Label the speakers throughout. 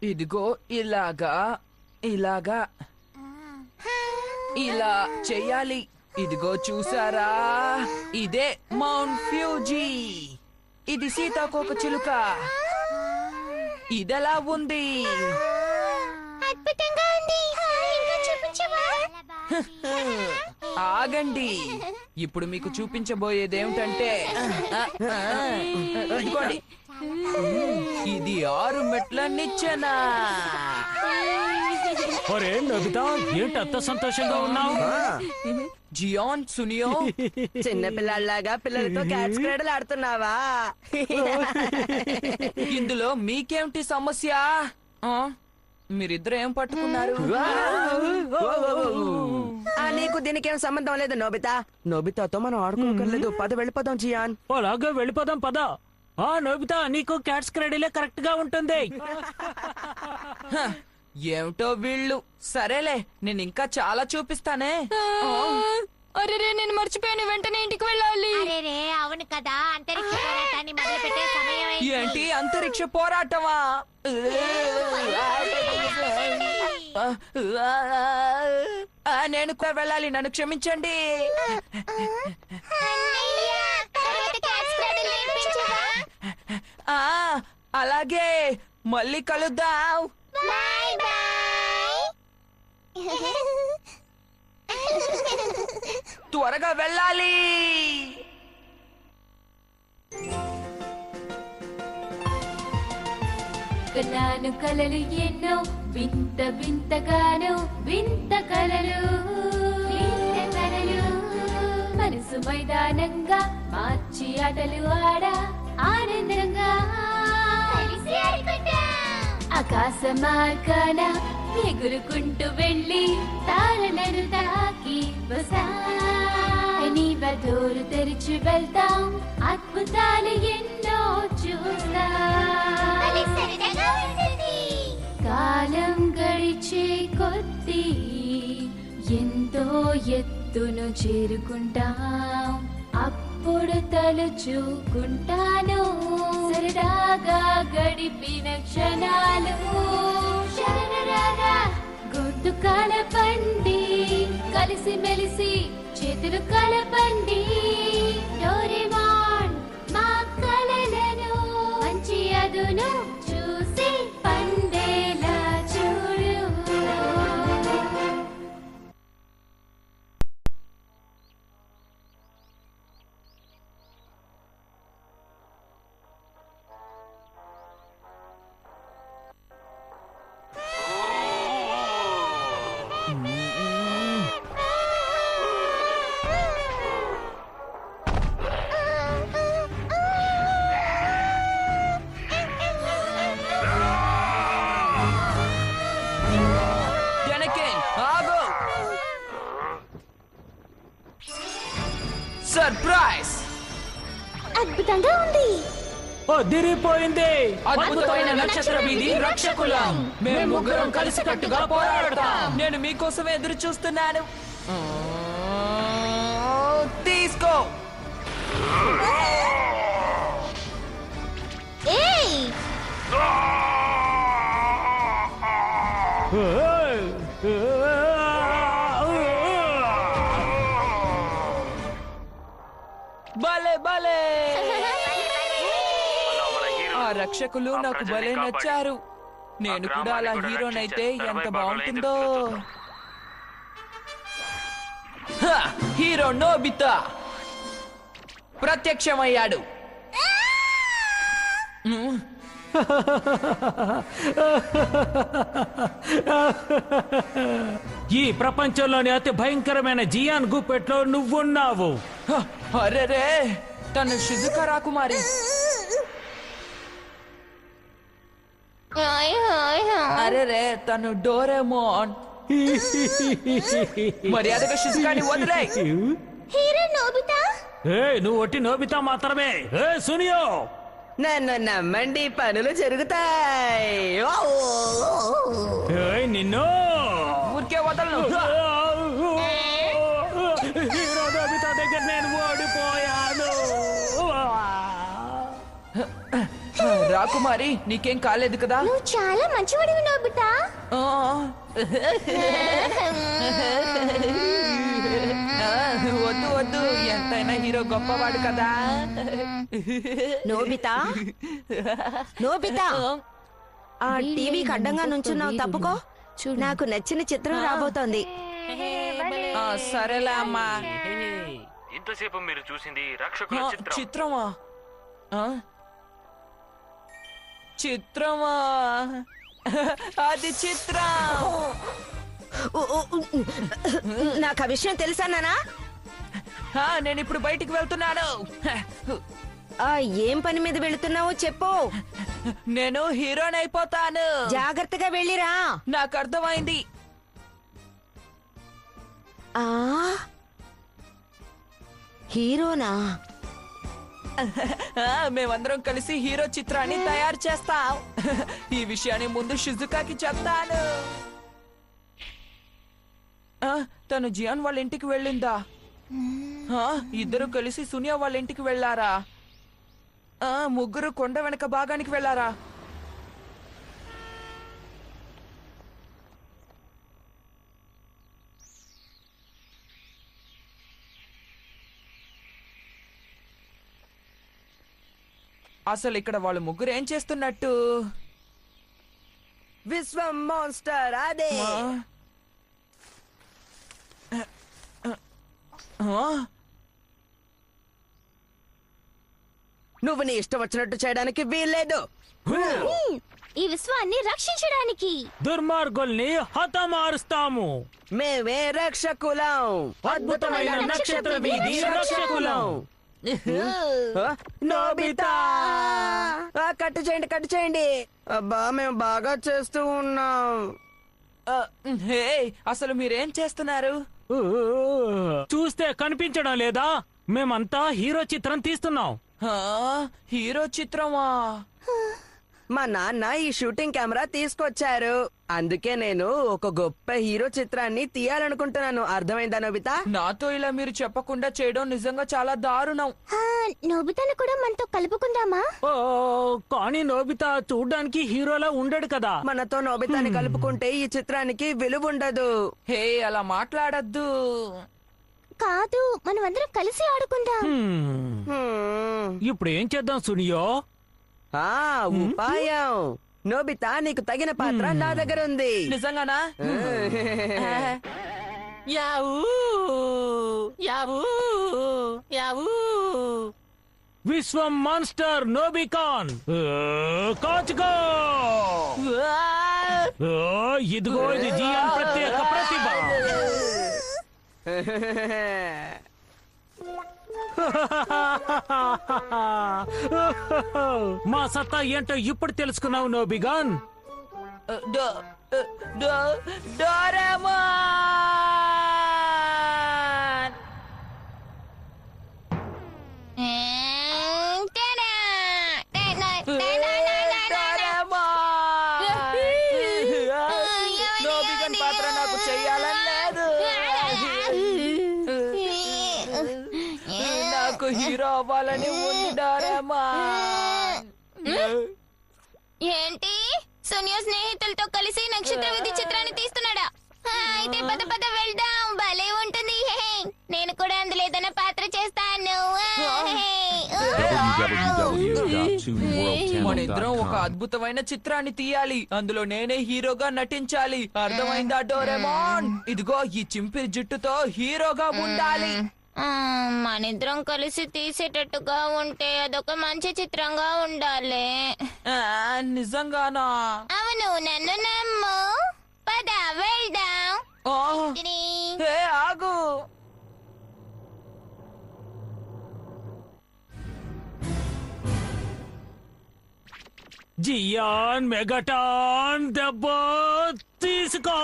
Speaker 1: ఇదిగో ఇలాగా ఇలాగా ఇలా చెయ్యాలి. ఇదిగో చూసారా, ఇదే మౌంట్ ఫ్యూజీ. ఇది సీతాకోక చిలుక. ఇదెలా ఉంది?
Speaker 2: అద్భుతంగా ఉంది. ఇంకా చూపించవా?
Speaker 1: ఆగండి, ఇప్పుడు మీకు చూపించబోయేది ఏమిటంటే ఇదిగోండి, ఇది 6 మెట్ల నిచ్చెన.
Speaker 3: ఒరే నోబితా, ఏంటి అంత సంతోషంగా ఉన్నావు?
Speaker 1: జియాన్, సునియో,
Speaker 4: చిన్న పిల్లల్లాగా పిల్లలతో క్యాట్స్ క్రీడలు ఆడుతున్నావా?
Speaker 1: ఇందులో మీకేమిటి సమస్య? మీరిద్దరు ఏం పట్టుకున్నారు?
Speaker 4: నీకు దీనికేం సంబంధం లేదు నోబితా. నోబితాతో మనం ఆడుకోకర్లేదు. పద వెళ్ళిపోదాం జియాన్.
Speaker 3: అలాగే వెళ్ళిపోదాం పద. నోబితా, నీకు క్యాట్స్ క్రీడలే కరెక్ట్ గా ఉంటుంది.
Speaker 1: ఏమిటో వీళ్ళు. సరేలే, నేను ఇంకా చాలా చూపిస్తానే.
Speaker 2: అరే నేను మర్చిపోయాను. వెంటనే ఇంటికి వెళ్ళాలి. అరే అవును కదా, అంతరిక్ష పోరాటాన్ని మొదలు పెట్టే సమయం అయింది.
Speaker 1: ఏంటి అంతరిక్ష పోరాటమా? నేను కూడా వెళ్ళాలి, నన్ను క్షమించండి. అలాగే, మళ్ళీ కలుద్దాం. త్వరగా వెళ్ళాలి.
Speaker 5: కన్నాను కలలు ఎన్నో, వింత వింతగాను వింత కలలు, వింత కలలు. మనసు మైదానంగా మార్చి ఆటలు ఆడా ఆనందంగా ఆకాశ మార్గాన ఎగురుకుంటూ వెళ్ళి తారలను తాకి వస్తా. డోరు తెరిచి వెళ్తాం, అద్భుతాలు ఎన్నో చూస్తా. కాలం గడిచే కొద్దీ ఎంతో ఎత్తును చేరుకుంటాం. అప్పుడు తలుచుకుంటాను సరదాగా గడిపిన క్షణాలు. శరణరాగా గుడ్డు కలపండి, కలిసి మెలిసి చేతులు కలపండి. డోరేమాన్ మా కలలను మంచి అదును చూసి పండేలా చూడు.
Speaker 1: సర్ప్రైజ్!
Speaker 2: అద్భుతంగా ఉంది.
Speaker 3: అదిరిపోయింది.
Speaker 1: అద్భుతమైన నక్షత్ర వీధి రక్షకులం. మేము ముగ్గురం కలిసికట్టుగా పోరాడతాం. నేను మీకోసం ఎదురు చూస్తున్నాను. తీసుకో. భలే భలే. ఆ రక్షకులు నాకు భలే నచ్చారు. నేను కూడా అలా హీరోనైతే ఎంత బాగుంటుందో. హీరో నోబితా ప్రత్యక్షమయ్యాడు.
Speaker 3: ఈ ప్రపంచంలోని అతి భయంకరమైన జియాన్ గుప్పెట్లో నువ్వున్నావు.
Speaker 1: అరెరే, తను షిజుకా రాకుమారి. అరెరే, తను డోరేమోన్. మర్యాదగా షిజుకాని వదిలే.
Speaker 2: Hero Nobita.
Speaker 3: నువ్వు ఒట్టి నోబితా మాత్రమే. సునియో,
Speaker 4: నన్ను నమ్మండి, పనులు జరుగుతాయి.
Speaker 3: నిన్ను
Speaker 1: ఊరికే వదలను.
Speaker 3: హీరో నోబితా దగ్గర నేను ఓడిపోయాను.
Speaker 1: రాకుమారి నీకేం కాలేదు కదా?
Speaker 5: నువ్వు చాలా మంచివాడివి నోబితా.
Speaker 1: ఆ, వద్దు వద్దు, ఎంతైనా హీరో గొప్పవాడు కదా.
Speaker 6: నోబితా నోబితా ఆ టీవీకి అడ్డంగా నుంచున్నావు, తప్పుకో. నాకు నచ్చిన చిత్రం రాబోతోంది.
Speaker 1: ఆ, సరేలే అమ్మా.
Speaker 3: ఇంతసేపు మీరు చూసింది రక్షకుల
Speaker 1: ఆ,
Speaker 3: చిత్రం.
Speaker 1: చిత్రమా? ఆ? చిత్రమా? అది చిత్రం.
Speaker 6: నాకు ఆ విషయం తెలుసా నానా?
Speaker 1: నేను ఇప్పుడు బయటికి వెళ్తున్నాను.
Speaker 6: ఆ ఏం పని మీద వెళుతున్నావో చెప్పు.
Speaker 1: నేను హీరోని అయిపోతాను.
Speaker 6: జాగ్రత్తగా వెళ్ళిరా.
Speaker 1: నాకు అర్థమైంది.
Speaker 6: ఆ హీరోనా?
Speaker 1: మేమందరం కలిసి హీరో చిత్రాన్ని తయారు చేస్తాం. ఈ విషయాన్ని ముందు షిజుకాకి చెప్తాను. తను జియాన్ వాళ్ళ ఇంటికి వెళ్ళిందా? ఇద్దరు కలిసి సునియా వాళ్ళ ఇంటికి వెళ్ళారా? ముగ్గురు కొండ వెనక భాగానికి వెళ్ళారా? అసలు ఇక్కడ వాళ్ళు ముగ్గురు ఏం చేస్తున్నట్టు?
Speaker 4: విశ్వం మాన్స్టర్ అదే. నువ్వు నీ ఇష్టం వచ్చినట్టు చేయడానికి వీల్లేదు.
Speaker 5: ఈ విశ్వాన్ని రక్షించడానికి.
Speaker 3: దుర్మార్గుల్ని హతమారుస్తాము.
Speaker 4: మేమే రక్షకులం.
Speaker 3: అద్భుతమైన నక్షత్ర వీధి రక్షకులం.
Speaker 4: నోబితా కట్టు చేయండి, కట్టు చేయండి. అబ్బా మేము బాగా చేస్తూ ఉన్నాం.
Speaker 1: హే, అసలు మీరేం చేస్తున్నారు?
Speaker 3: చూస్తే కనిపించడం లేదా? మేమంతా హీరో చిత్రం తీస్తున్నాం.
Speaker 1: హీరో చిత్రమా?
Speaker 4: మా నాన్న ఈ షూటింగ్ కెమెరా తీసుకొచ్చారు. అందుకే నేను ఒక గొప్ప హీరో చిత్రాన్ని తీయాలనుకుంటున్నాను. అర్థమైందా నోబితా?
Speaker 1: నాతో ఇలా మీరు చెప్పకుండా చేయడం నిజంగా చాలా దారుణం.
Speaker 5: నోబితాను కూడా మనతో కలుపుకుందామా?
Speaker 3: ఓ, కానీ నోబితా చూడ్డానికి హీరోలా ఉండడు కదా.
Speaker 4: మనతో నోబితాని కలుపుకుంటే ఈ చిత్రానికి విలువ ఉండదు.
Speaker 1: హే, అలా మాట్లాడద్దు.
Speaker 5: కాదు, మనం అందరం కలిసి ఆడుకుందాం.
Speaker 3: ఇప్పుడు ఏం చేద్దాం సునియో?
Speaker 4: ఉపాయం. నోబితా నీకు తగిన పాత్ర నా దగ్గర ఉంది.
Speaker 1: నిజంగానా? యావూ యావూ యావూ.
Speaker 3: విశ్వం మాన్స్టర్ నోబికాన్ కాచుకో. ఇదిగో ఇది జియాన్ ప్రత్యేక ప్రతిభ. మా సత్తా ఏంటో ఇప్పుడు తెలుసుకున్నావు నోబిగాన్.
Speaker 1: డోరేమాన్. నోబిగన్ పాత్ర నాకు చెయ్యాలని లేదు. నాకు హీరో అవ్వాలని ఉంది డోరేమాన్.
Speaker 2: ఏంటి సోనియా స్నేహితులతో కలిసి నక్షత్ర విధి చిత్రాన్ని తీస్తున్నాడా? అయితే పద పద వెళ్దాం, భలే ఉంటుంది. నేను కూడా అందులో ఏదైనా పాత్ర చేస్తాను.
Speaker 1: మనిద్దరం ఒక అద్భుతమైన చిత్రాన్ని తీయాలి. అందులో నేనే హీరోగా నటించాలి. అర్థమైందా డోరేమాన్? ఇదిగో ఈ చింపిరి జుట్టుతో హీరోగా ఉండాలి.
Speaker 2: మనిద్దరం కలిసి తీసేటట్టుగా ఉంటే అదొక మంచి చిత్రంగా ఉండాలి.
Speaker 1: నిజంగానా?
Speaker 2: అవును, నన్ను నమ్ము. పద వెళ్దాం.
Speaker 1: హే, ఆగు.
Speaker 3: జియాన్ మెగాటాన్ దెబ్బ తీసుకో.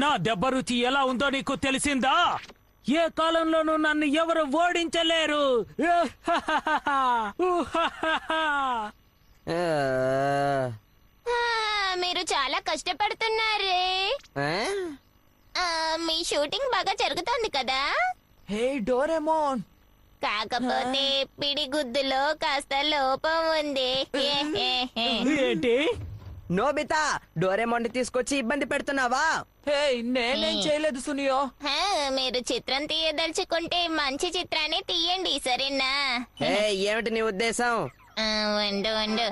Speaker 3: నా దెబ్బ రుచి ఎలా ఉందో నీకు తెలిసిందా? ఏ కాలంలోనూ నన్ను ఎవరు ఓడించలేరు.
Speaker 2: మీరు చాలా కష్టపడుతున్నారే. మీ షూటింగ్ బాగా జరుగుతోంది కదా?
Speaker 1: హే డోరేమాన్,
Speaker 2: కాకపోతే పిడిగుద్దులో కాస్త లోపం ఉంది.
Speaker 3: ఏంటి?
Speaker 4: నోబితా డోరేమోన్ తీసుకొచ్చి ఇబ్బంది పెడుతున్నావా?
Speaker 1: హే నేనేం చేయలేదు సునియో.
Speaker 2: హా, మీరు చిత్రం తీయదలుచుకుంటే మంచి చిత్రాన్ని తీయండి, సరేనా?
Speaker 4: ఏ ఏమిటి నీ ఉద్దేశం?
Speaker 2: ఉండు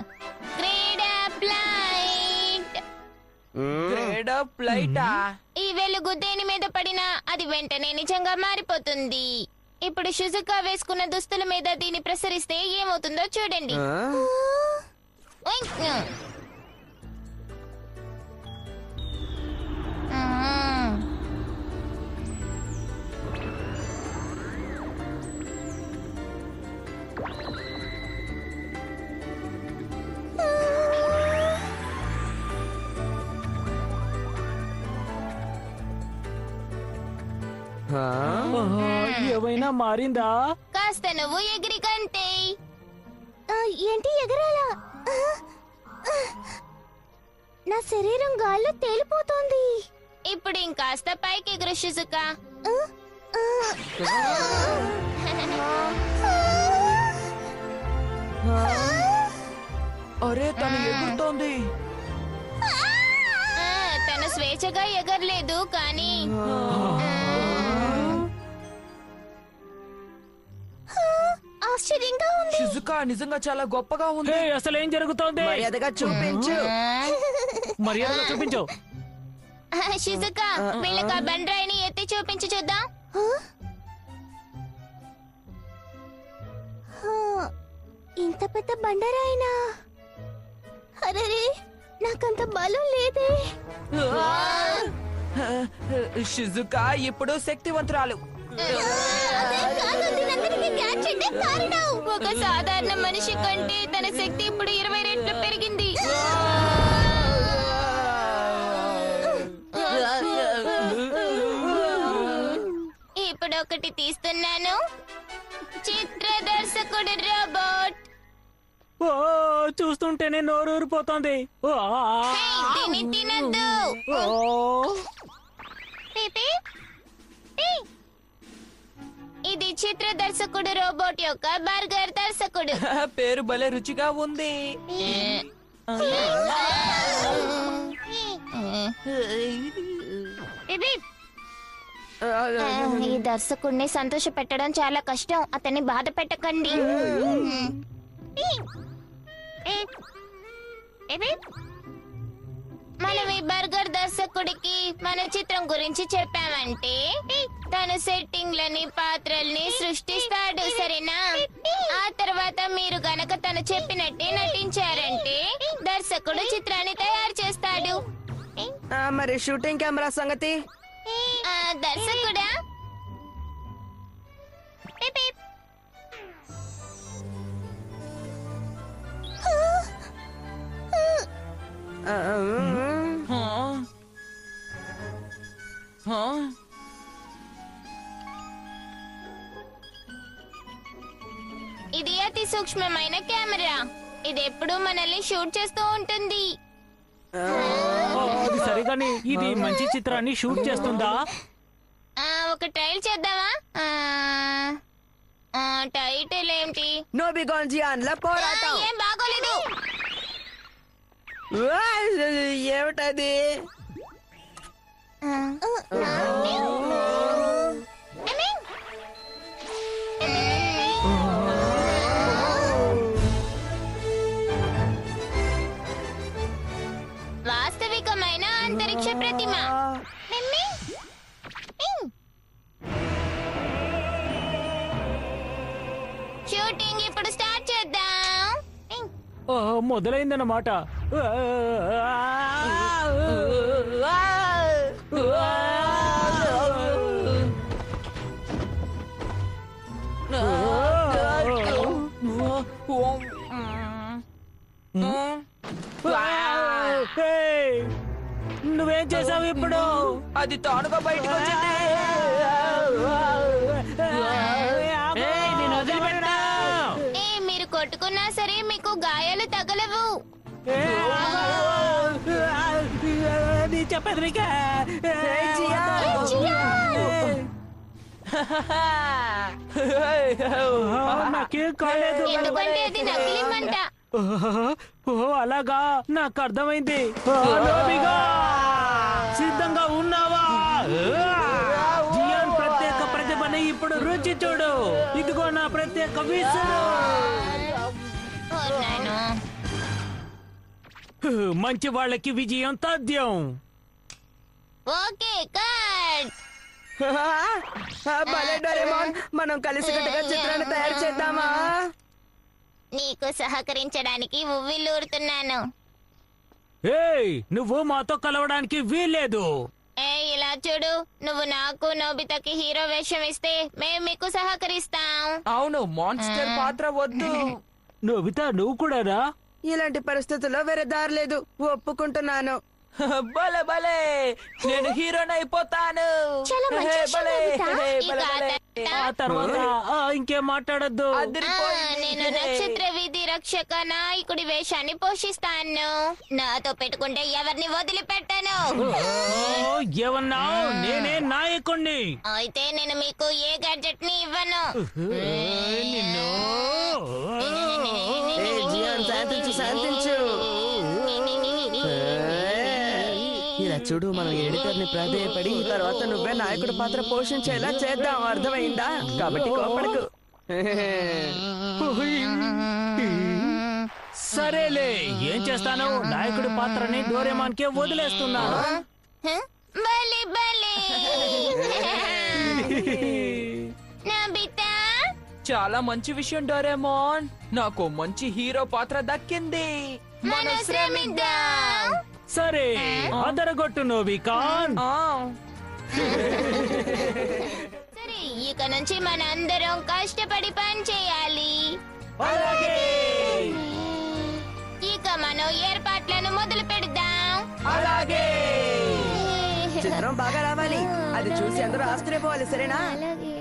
Speaker 2: క్రీడా ఫ్లైట్.
Speaker 1: Grade of లైటా?
Speaker 2: ఈ వెలుగు దేని మీద పడినా అది వెంటనే నిజంగా మారిపోతుంది. ఇప్పుడు షుజుకా వేసుకున్న దుస్తుల మీద దీన్ని ప్రసరిస్తే ఏమవుతుందో చూడండి.
Speaker 4: ఆ?
Speaker 2: ఉయ్. ఆ.
Speaker 4: ఆ?
Speaker 3: ఏమైనా మారిందా?
Speaker 2: కాస్త నువ్వు ఎగిరి కంటే.
Speaker 5: ఏంటి ఎగరాలా? నా శరీరం గాల్లో తేలిపోతోంది.
Speaker 2: ఇప్పుడు ఇంకాస్త పైకి ఎగురు షుజుకా.
Speaker 1: అరే తను ఎగురుతోంది.
Speaker 2: తను స్వేచ్ఛగా ఎగరలేదు కానీ
Speaker 5: ఆశ్చర్యంగా ఉంది.
Speaker 1: షిజుకా నిజంగా చాలా గొప్పగా ఉంది.
Speaker 3: హే, అసలు ఏం జరుగుతోంది?
Speaker 4: మర్యాదగా చూపించు.
Speaker 3: మర్యాదగా చూపించు.
Speaker 2: షిజుకా వీళ్ళకి ఆ బండరాయిని ఎత్తి చూపించి చూద్దాం.
Speaker 5: ఇంత పెద్ద బండరాయినా? అరే నాకంత బలం లేదే.
Speaker 1: షిజుకా ఇప్పుడు శక్తివంతురాలు.
Speaker 2: ఒక సాధారణ మనిషి కంటే తన శక్తి ఇప్పుడు 20 రెట్లు పెరిగింది. ఇప్పుడు ఒకటి తీస్తున్నాను. చిత్ర దర్శకుడు రోబోట్.
Speaker 3: ఓ, చూస్తుంటేనే నోరు ఊరిపోతోంది. ఓ,
Speaker 2: హే, దీన్ని తినద్దు.
Speaker 3: ఓ.
Speaker 2: పీపీ, పీ. ఇది చిత్ర దర్శకుడు రోబోట్ యొక్క బర్గర్ దర్శకుడు.
Speaker 1: పేరు భలే రుచిగా ఉంది.
Speaker 2: పీపీ. ఈ దర్శకుడిని సంతోష పెట్టడం చాలా కష్టం. అతన్ని బాధ పెట్టకండి. మనం ఈ బర్గర్ దర్శకుడికి మన చిత్రం గురించి చెప్పామంటే తను సెట్టింగ్లని పాత్రల్ని సృష్టిస్తాడు, సరేనా? ఆ తర్వాత మీరు గనక తను చెప్పినట్టే నటించారంటే దర్శకుడు చిత్రాన్ని తయారు చేస్తాడు.
Speaker 4: మరి షూటింగ్ కెమెరా సంగతి?
Speaker 2: దర్శకుడా? Peep peep. ఇది అతి సూక్ష్మమైన కెమెరా. ఇది ఎప్పుడూ మనల్ని షూట్ చేస్తూ ఉంటుంది.
Speaker 3: అది సరే కానీ ఇది మంచి చిత్రాన్ని షూట్ చేస్తుందా?
Speaker 2: ఒక ట్రైల్ చేద్దామా? టైటిల్ ఏంటి?
Speaker 4: నోబిగాన్జియాన్ల పోరాటం.
Speaker 2: ఏం బాగోలేదు.
Speaker 4: ఏమిటది?
Speaker 2: వాస్తవికమైన అంతరిక్ష ప్రతిమ. షూటింగ్ ఇప్పుడు స్టార్ట్ చేద్దాం.
Speaker 3: మొదలైందన్నమాట. నువ్వేం చేసావు ఇప్పుడు?
Speaker 1: అది తానుగా బయటకు వచ్చింది.
Speaker 2: మీరు కొట్టుకున్నా సరే మీకు గాయాలు తగలవు.
Speaker 3: చెప్పేది నాకేం కాలేదు
Speaker 2: ఎందుకంటే అది నకిలీ మంట.
Speaker 3: ఓ అలాగా నాకు అర్థమైంది. నోబిగా సిద్ధంగా ఉన్నావా? జియాన్ ప్రత్యేక ప్రతిభని ఇప్పుడు రుచి చూడు. ఇదిగో నా ప్రత్యేక విసురు.
Speaker 2: ఓ నాయనో.
Speaker 3: మంచి వాళ్ళకి విజయం తథ్యం.
Speaker 2: Okay cut.
Speaker 4: భలే డోరేమోన్, మనం కలిసికట్టుగా చిత్రాన్ని తయారు చేద్దామా?
Speaker 2: నీకు సహకరించడానికి ఉవ్విల్లూరుతున్నాను.
Speaker 3: ఏయ్ నువ్వు మాతో కలవడానికి వీల్లేదు.
Speaker 2: ఇలా చూడు, నువ్వు నాకు నోబితాకి హీరో వేషం ఇస్తే మేము మీకు సహకరిస్తాం.
Speaker 1: అవును, మాన్స్టర్ పాత్ర వద్దు.
Speaker 3: నోబితా నువ్వు కూడానా?
Speaker 4: ఇలాంటి పరిస్థితుల్లో వేరే దారి లేదు, ఒప్పుకుంటున్నాను.
Speaker 1: భలే భలే, నేను హీరోని అయిపోతాను.
Speaker 5: చాలా మంచి విషయం,
Speaker 1: భలే,
Speaker 5: నోబితా.
Speaker 1: భలే, భలే.
Speaker 3: ఆ తర్వాత ఇంకేం మాట్లాడద్దు.
Speaker 1: అదిరిపోయింది.
Speaker 2: నేను నక్షత్ర వీధి రక్షక నాయకుడి వేషాన్ని పోషిస్తాను. నాతో పెట్టుకుంటే ఎవరిని వదిలిపెట్టాను.
Speaker 3: ఏమన్నావు? నేనే నాయకుణ్ణి.
Speaker 2: అయితే నేను మీకు ఏ గ్యాడ్జెట్ ని ఇవ్వను.
Speaker 3: నిన్ను
Speaker 4: జియాన్, శాంతించు శాంతించు. ఇలా చూడు, మనం ఎడిటర్ని ప్రాధేయపడి తర్వాత నువ్వే నాయకుడి పాత్ర పోషించేలా చేద్దాం, అర్థమైందా? కాబట్టి కోపడకు.
Speaker 3: సరేలే, ఏం చేస్తాను? నాయకుడి పాత్రని డోరేమాన్ కే వదిలేస్తున్నాను.
Speaker 2: బలి బలి. నోబితా,
Speaker 1: చాలా మంచి విషయం డోరేమోన్, నాకు మంచి హీరో పాత్ర దక్కింది.
Speaker 2: మనం శ్రమిద్దాం.
Speaker 3: సరే అదరగొట్టు నోబికాన్.
Speaker 1: ఆ,
Speaker 2: సరే, ఇక నుంచి మనందరం కష్టపడి పని చేయాలి.
Speaker 3: అలాగే
Speaker 2: ఇక మనం ఏర్పాట్లను మొదలు పెడదాం.
Speaker 1: అలాగే.
Speaker 4: చిత్రం బాగా రావాలి, అది చూసి అందరూ ఆశ్చర్యపోవాలి, సరేనా?
Speaker 5: అలాగే.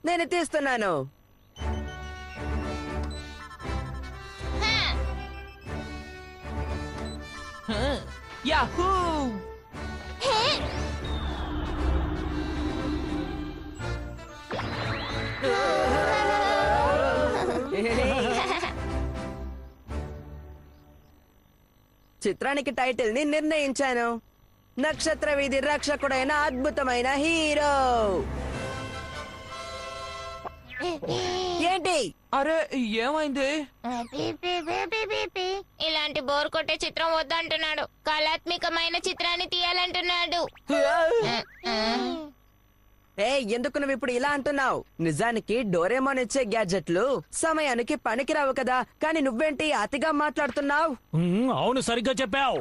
Speaker 4: నేను తీస్తున్నాను.
Speaker 1: యాహూ.
Speaker 4: చిత్రానికి టైటిల్ ని నిర్ణయించాను, నక్షత్ర వీధి రక్షకుడైన అద్భుతమైన హీరో. ఏంటి?
Speaker 1: అరే ఏమైంది?
Speaker 2: ఇలాంటి బోర్ కొట్టే చిత్రం వద్దంటున్నాడు. కళాత్మకమైన చిత్రాన్ని తీయాలంటున్నాడు.
Speaker 4: ఎందుకు నువ్వు ఇప్పుడు ఇలా అంటున్నావు? నిజానికి డోరేమోన్ ఇచ్చే గ్యాడ్జెట్లు సమయానికి పనికిరావు కదా, కానీ నువ్వేంటి అతిగా మాట్లాడుతున్నావు?
Speaker 3: అవును, సరిగ్గా చెప్పావు.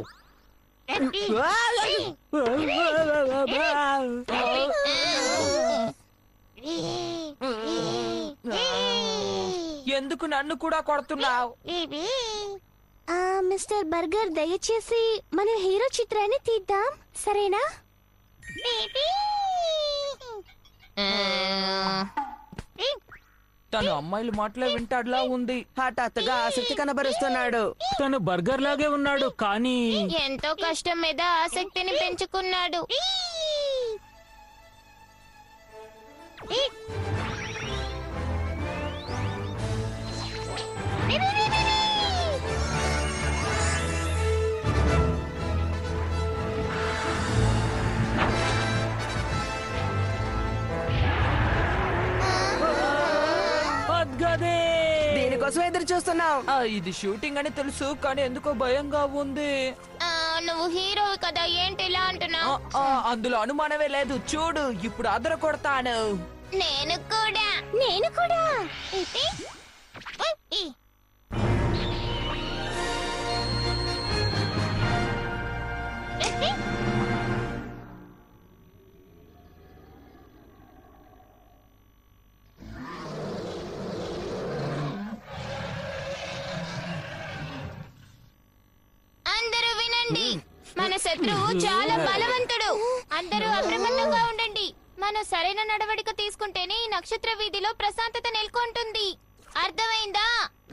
Speaker 1: ఎందుకు నన్ను కూడా కొడుతున్నావు?
Speaker 5: మిస్టర్ బర్గర్, దయచేసి మనం హీరో చిత్రాన్ని తీద్దాం, సరేనా?
Speaker 1: తను అమ్మాయిల మాటలే వింటాడులా ఉంది.
Speaker 4: హఠాత్తుగా ఆసక్తి కనబరుస్తున్నాడు.
Speaker 3: తను బర్గర్ లాగే ఉన్నాడు, కానీ
Speaker 2: ఎంతో కష్టం మీద ఆసక్తిని పెంచుకున్నాడు.
Speaker 3: అద్గదే.
Speaker 4: దీనికోసం ఎదురు చూస్తున్నావు.
Speaker 1: ఇది షూటింగ్ అని తెలుసు, కానీ ఎందుకో భయంగా ఉంది.
Speaker 2: నువ్వు హీరో కదా, ఏంటి ఇలా అంటున్నావు?
Speaker 1: అందులో అనుమానమే లేదు. చూడు, ఇప్పుడు అదర కొడతాను.
Speaker 2: నేను కూడా.
Speaker 5: నేను కూడా.
Speaker 2: శత్రువు చాలా బలవంతుడు. అందరూ అప్రమత్తంగా ఉండండి. మనం సరైన నడవడిక తీసుకుంటేనే ఈ నక్షత్ర వీధిలో ప్రశాంతత నెలకొంటుంది. అర్థమైందా?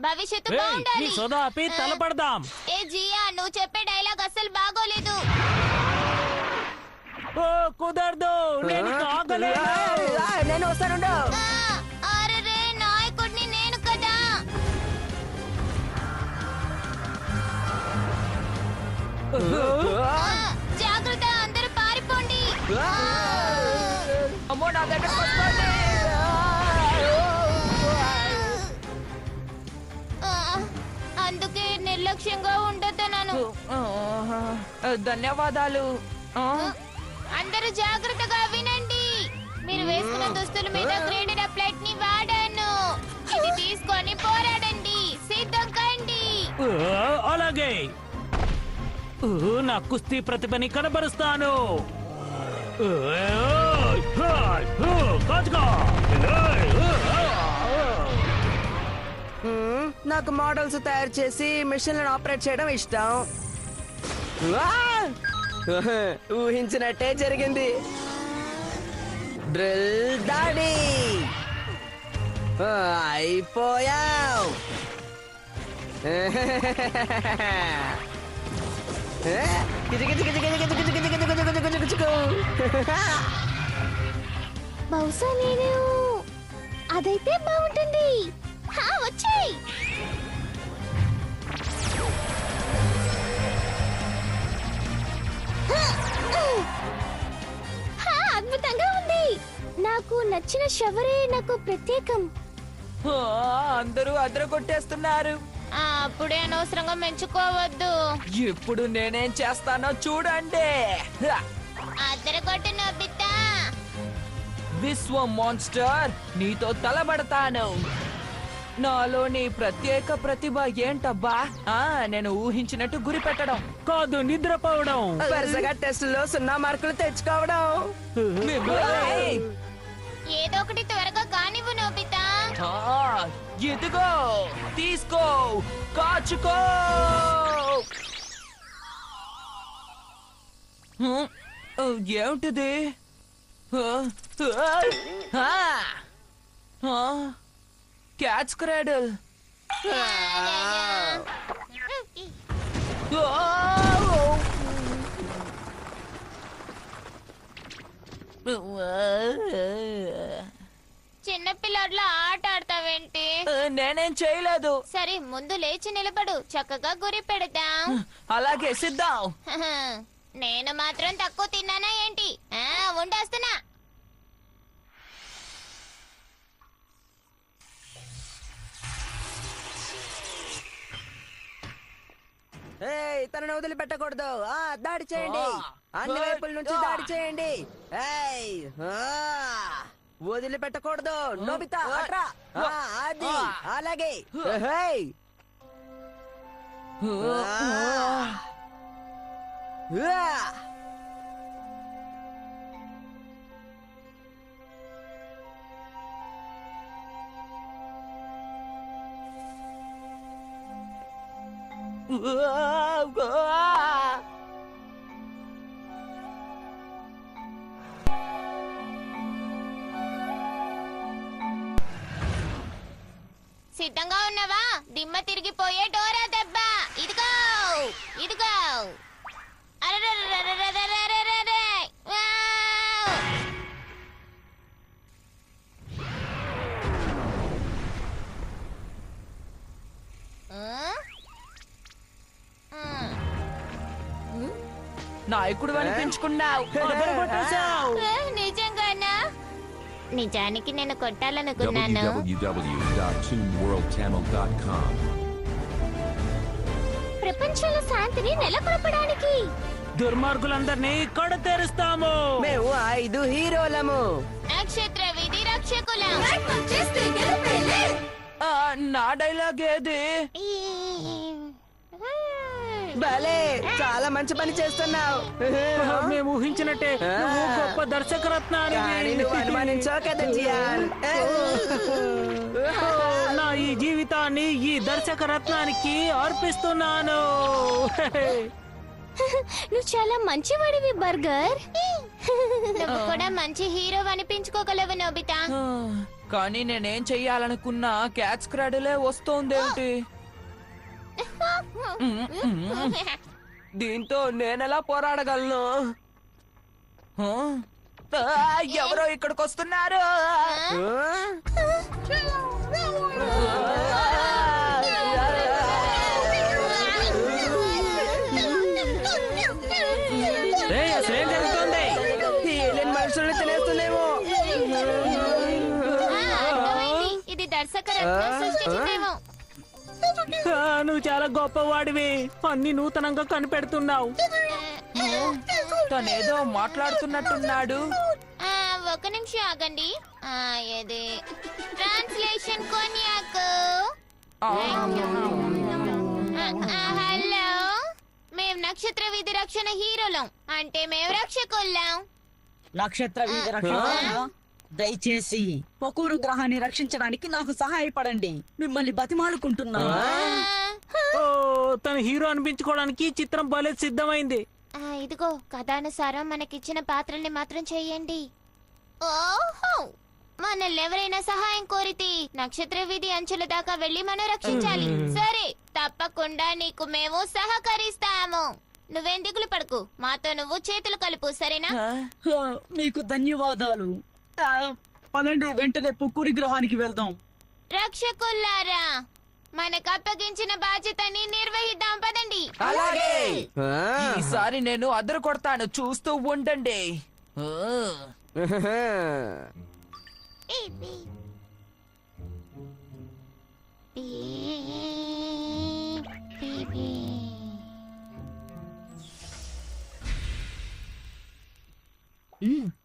Speaker 2: భవిష్యత్తు
Speaker 3: ఏయ్, నీ
Speaker 2: బాగుండాలి.
Speaker 3: సోదా ఆపి తలపడదాం.
Speaker 2: ఏ జియా, నువ్వు చెప్పే డైలాగ్ అస్సలు బాగోలేదు.
Speaker 3: ఓ కుదరదు, నేను ఆగలేను.
Speaker 4: నేను వస్తానుండు.
Speaker 2: అరే నాయకుడిని నేను కదా. జాగ్రత్త, అందరూ పారిపోండి.
Speaker 1: అమ్మో నా దగ్గర వస్తోంది.
Speaker 2: అందుకే నిర్లక్ష్యంగా ఉండొద్దన్నాను.
Speaker 1: ధన్యవాదాలు. ఆ,
Speaker 2: అందరూ జాగ్రత్తగా వినండి. మీరు వేసుకున్న దుస్తుల మీద గ్రేడెడ్ అప్లైట్ ని వాడాను. ఇది తీసుకొని పోరాడండి. సిద్ధం కండి.
Speaker 3: అలాగే నా కుస్తీ ప్రతిభని కనబరుస్తాను. కాచుకో.
Speaker 4: నాకు మోడల్స్ తయారు చేసి మిషన్లను ఆపరేట్ చేయడం ఇష్టం. ఊహించినట్టే జరిగింది. డ్రిల్ దాడి అయిపోయావు.
Speaker 5: బహుశా నేను అదైతే బాగుంటుంది.
Speaker 2: వచ్చేయ్.
Speaker 5: అద్భుతంగా ఉంది. నాకు నచ్చిన షవరే నాకు ప్రత్యేకం.
Speaker 1: ఆ, అందరూ అదరగొట్టేస్తున్నారు.
Speaker 2: అప్పుడే అనవసరంగా మెంచుకోవద్దు.
Speaker 1: ఇప్పుడు నేనేం చేస్తానో చూడండి.
Speaker 2: అద్దరగొట్టు నోబితా.
Speaker 1: విశ్వ మాన్స్టర్, నీతో తలబడతాను. నాలోని ప్రత్యేక ప్రతిభ ఏంటబ్బా? నేను ఊహించినట్టు గురి పెట్టడం
Speaker 3: కాదు, నిద్రపోవడం.
Speaker 4: వరుసగా టెస్టులో 0 మార్కులు తెచ్చుకోవడం.
Speaker 1: ఏయ్!
Speaker 2: ఏదో ఒకటి త్వరగా కానివ్వు నోబితా.
Speaker 1: ఇదిగో తీసుకో, కాచుకో. ఏమిటిది? Catch cradle.
Speaker 2: చిన్నపిల్లాడ్లా ఆట ఆడతావేంటి?
Speaker 1: నేనేం చేయలేదు.
Speaker 2: సరే, ముందు లేచి నిలబడు. చక్కగా గురి పెడదాం.
Speaker 1: అలాగే సిద్ధం.
Speaker 2: నేను మాత్రం తక్కువ తిన్నానా ఏంటి? ఉండొస్తున్నా.
Speaker 4: తనను వదిలిపెట్టకూడదు. దాడి చేయండి. అన్ని వైపుల నుంచి దాడి చేయండి. వదిలిపెట్టకూడదు. నోబితా అట్రా. అది అలాగే.
Speaker 2: సిద్ధంగా ఉన్నావా? దిమ్మ తిరిగిపోయే డోరా దెబ్బ. ఇదిగో ఇదిగో. అరెరెరెరెరెరెరెరెరెరె. వావ్!
Speaker 1: నాయకుడు అనిపించుకున్నావు.
Speaker 3: అదరగొట్టేశావ్.
Speaker 2: నిజంగానా? నిజానికి నేను కొట్టాలనుకున్నాను.
Speaker 7: www.toonworldtamil.com
Speaker 5: ప్రపంచంలో శాంతిని నెలకొల్పడానికి
Speaker 3: దుర్మార్గులందరినీ కడతెరుస్తాము.
Speaker 4: మేము 5 హీరోలము.
Speaker 2: నక్షత్ర విధి రక్షకులం.
Speaker 1: నా డైలాగ్ ఏది?
Speaker 4: భలే, చాలా మంచి పని చేస్తున్నావు.
Speaker 3: మేము ఊహించినట్టే నువ్వు గొప్ప
Speaker 4: కానీ
Speaker 3: దర్శకరత్నానివి.
Speaker 4: నువ్వు అనుమానించావు కదా జియాన్.
Speaker 3: నా ఈ జీవితాన్ని ఈ దర్శకరత్నానికి అర్పిస్తున్నాను.
Speaker 5: నువ్వు చాలా మంచివాడివి బర్గర్.
Speaker 2: నువ్వు కూడా మంచి హీరో అనిపించుకోగలవు నోబితా.
Speaker 1: కానీ నేనేం చెయ్యాలనుకున్నా క్యాచ్ క్రాడలే వస్తోందేమిటి? దీంతో నేనెలా పోరాడగలను? ఆ? ఎవరో ఇక్కడికి వస్తున్నారు.
Speaker 3: రేయ్, అసలేం జరుగుతోంది?
Speaker 4: ఏలియన్ మనుషుల్ని తినేస్తుందేమో.
Speaker 2: అర్థమైంది. ఇది దర్శక రత్నం సృష్టించిందేమో.
Speaker 3: నువ్వు చాలా గొప్పవాడివి, అన్ని నూతనంగా కనిపెడుతున్నావు.
Speaker 1: తనేదో మాట్లాడుతున్నట్టున్నాడు.
Speaker 2: ఒక నిమిషం ఆగండి. ఇది ట్రాన్స్లేషన్ కొనియాక్. హలో, మేము నక్షత్ర వీధి రక్షణ హీరోలం, అంటే మేము రక్షకుల్లాం.
Speaker 7: నక్షత్ర వీధి రక్షణ, దయచేసి పొకూరు గ్రహాన్ని రక్షించడానికి నాకు సహాయపడండి, మిమ్మల్ని బతిమాలుకుంటున్నా.
Speaker 3: ఓ, తన హీరో అనిపించుకోవడానికి ఈ చిత్రం భలే సిద్ధమైంది.
Speaker 2: ఇదిగో కథానుసారం మనకిచ్చిన పాత్రల్ని మాత్రం చెయ్యండి. ఓహో, మనల్ని ఎవరైనా సహాయం కోరితే నక్షత్ర వీధి అంచుల దాకా వెళ్లి మనం రక్షించాలి. సరే, తప్పకుండా నీకు మేము సహకరిస్తాము. నువ్వేం దిగులు పడకు, మాతో నువ్వు చేతులు కలుపు, సరేనా?
Speaker 7: మీకు ధన్యవాదాలు. పదండి, వెంటనే పొకూరు గ్రహానికి వెళ్దాం.
Speaker 2: రక్షకుల్లారా, మనకు అప్పగించిన బాధ్యతని నిర్వహిద్దాం, పదండి.
Speaker 1: అలాగే.
Speaker 4: ఆ.
Speaker 1: ఈసారి నేను అదరు కొడతాను, చూస్తూ ఉండండి.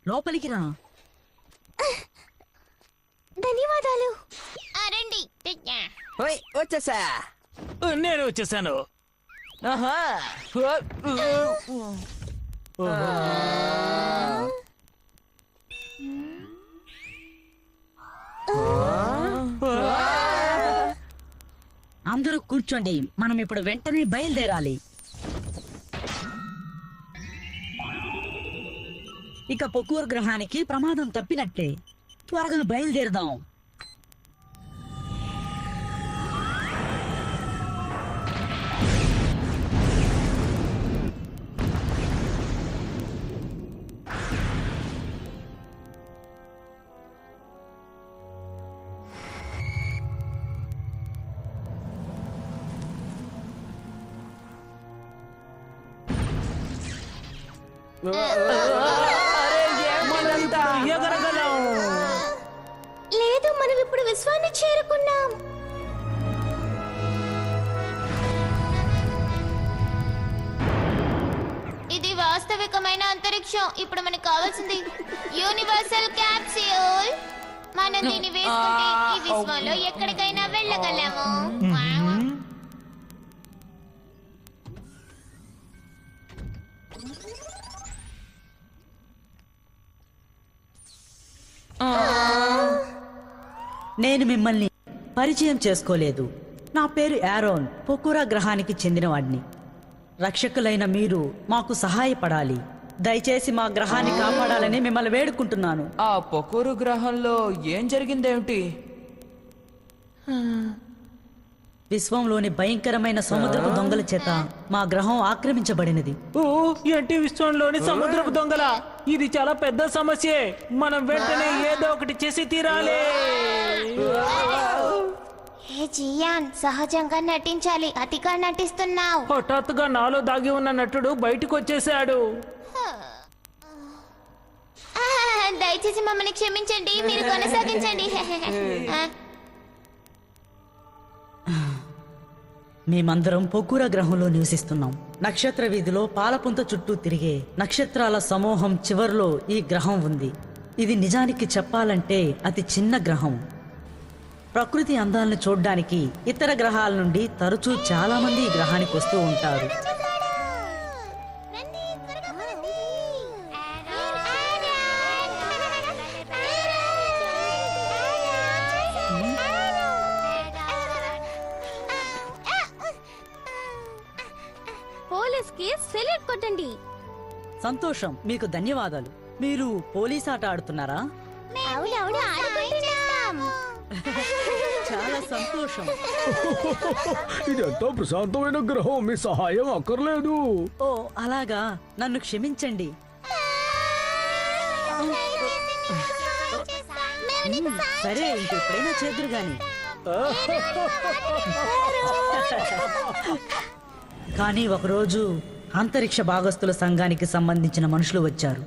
Speaker 7: లోపలికి రా.
Speaker 5: ధన్యవాదాలు.
Speaker 2: రండి.
Speaker 4: ఓయ్, వచ్చేసా.
Speaker 3: నేను వచ్చేసాను.
Speaker 1: ఆహా.
Speaker 7: అందరూ కూర్చోండి, మనం ఇప్పుడు వెంటనే బయలుదేరాలి. ఇక పొకూరు గ్రహానికి ప్రమాదం తప్పినట్టే, త్వరగా బయలుదేరదాం.
Speaker 3: ఎగరగలం.
Speaker 5: లేదు, మనం ఇప్పుడు విశ్వాన్ని చేరుకున్నాం.
Speaker 2: ఇది వాస్తవికమైన అంతరిక్షం. ఇప్పుడు మనకు కావాల్సింది యూనివర్సల్ క్యాప్సూల్. మనం దీన్ని వేసుకుంటే ఈ విశ్వంలో ఎక్కడికైనా వెళ్ళగలము.
Speaker 7: నేను మిమ్మల్ని పరిచయం చేసుకోలేదు. నా పేరు యారోన్, పొకూరా గ్రహానికి చెందినవాడిని. రక్షకులైన మీరు మాకు సహాయపడాలి. దయచేసి మా గ్రహాన్ని కాపాడాలని మిమ్మల్ని వేడుకుంటున్నాను.
Speaker 1: ఆ పొకూరు గ్రహంలో ఏం జరిగిందేమిటి?
Speaker 7: విశ్వంలోని భయంకరమైన సముద్రపు దొంగల చేత మా గ్రహం ఆక్రమించబడినది.
Speaker 3: ఓ, ఏంటి విశ్వంలోని సముద్రపు దొంగల? ఇది చాలా పెద్ద సమస్యే. మనం వెంటనే ఏదో ఒకటి చేసి తీరాలి.
Speaker 2: హే జియాన్, సహజంగా నటించాలి, అతిగా నటిస్తున్నావు.
Speaker 3: హఠాత్తుగా నాలో దాగి ఉన్న నటుడు బయటకు వచ్చేసాడు.
Speaker 2: దయచేసి మమ్మల్ని క్షమించండి, మీరు కొనసాగించండి.
Speaker 7: మేమందరం పొకూరా గ్రహంలో నివసిస్తున్నాం. నక్షత్ర వీధిలో పాలపుంత చుట్టూ తిరిగే నక్షత్రాల సమూహం చివర్లో ఈ గ్రహం ఉంది. ఇది నిజానికి చెప్పాలంటే అతి చిన్న గ్రహం. ప్రకృతి అందాలను చూడ్డానికి ఇతర గ్రహాల నుండి తరచూ చాలా మంది ఈ గ్రహానికి వస్తూ ఉంటారు.
Speaker 5: పోలీస్ కి సెల్యూట్ కొట్టండి.
Speaker 7: సంతోషం, మీకు ధన్యవాదాలు. మీరు పోలీస్ ఆట ఆడుతున్నారా?
Speaker 5: అవునవును, ఆడుకుంటున్నాం.
Speaker 7: చాలా సంతోషం.
Speaker 8: ఇదెంతో ప్రశాంతమైన గ్రహం, మీ సహాయం అక్కర్లేదు.
Speaker 7: ఓ అలాగా, నన్ను క్షమించండి. సరే, ఇంకెప్పుడైనా చేదురు గాని. కానీ ఒకరోజు అంతరిక్ష భాగస్తుల సంఘానికి సంబంధించిన మనుషులు వచ్చారు.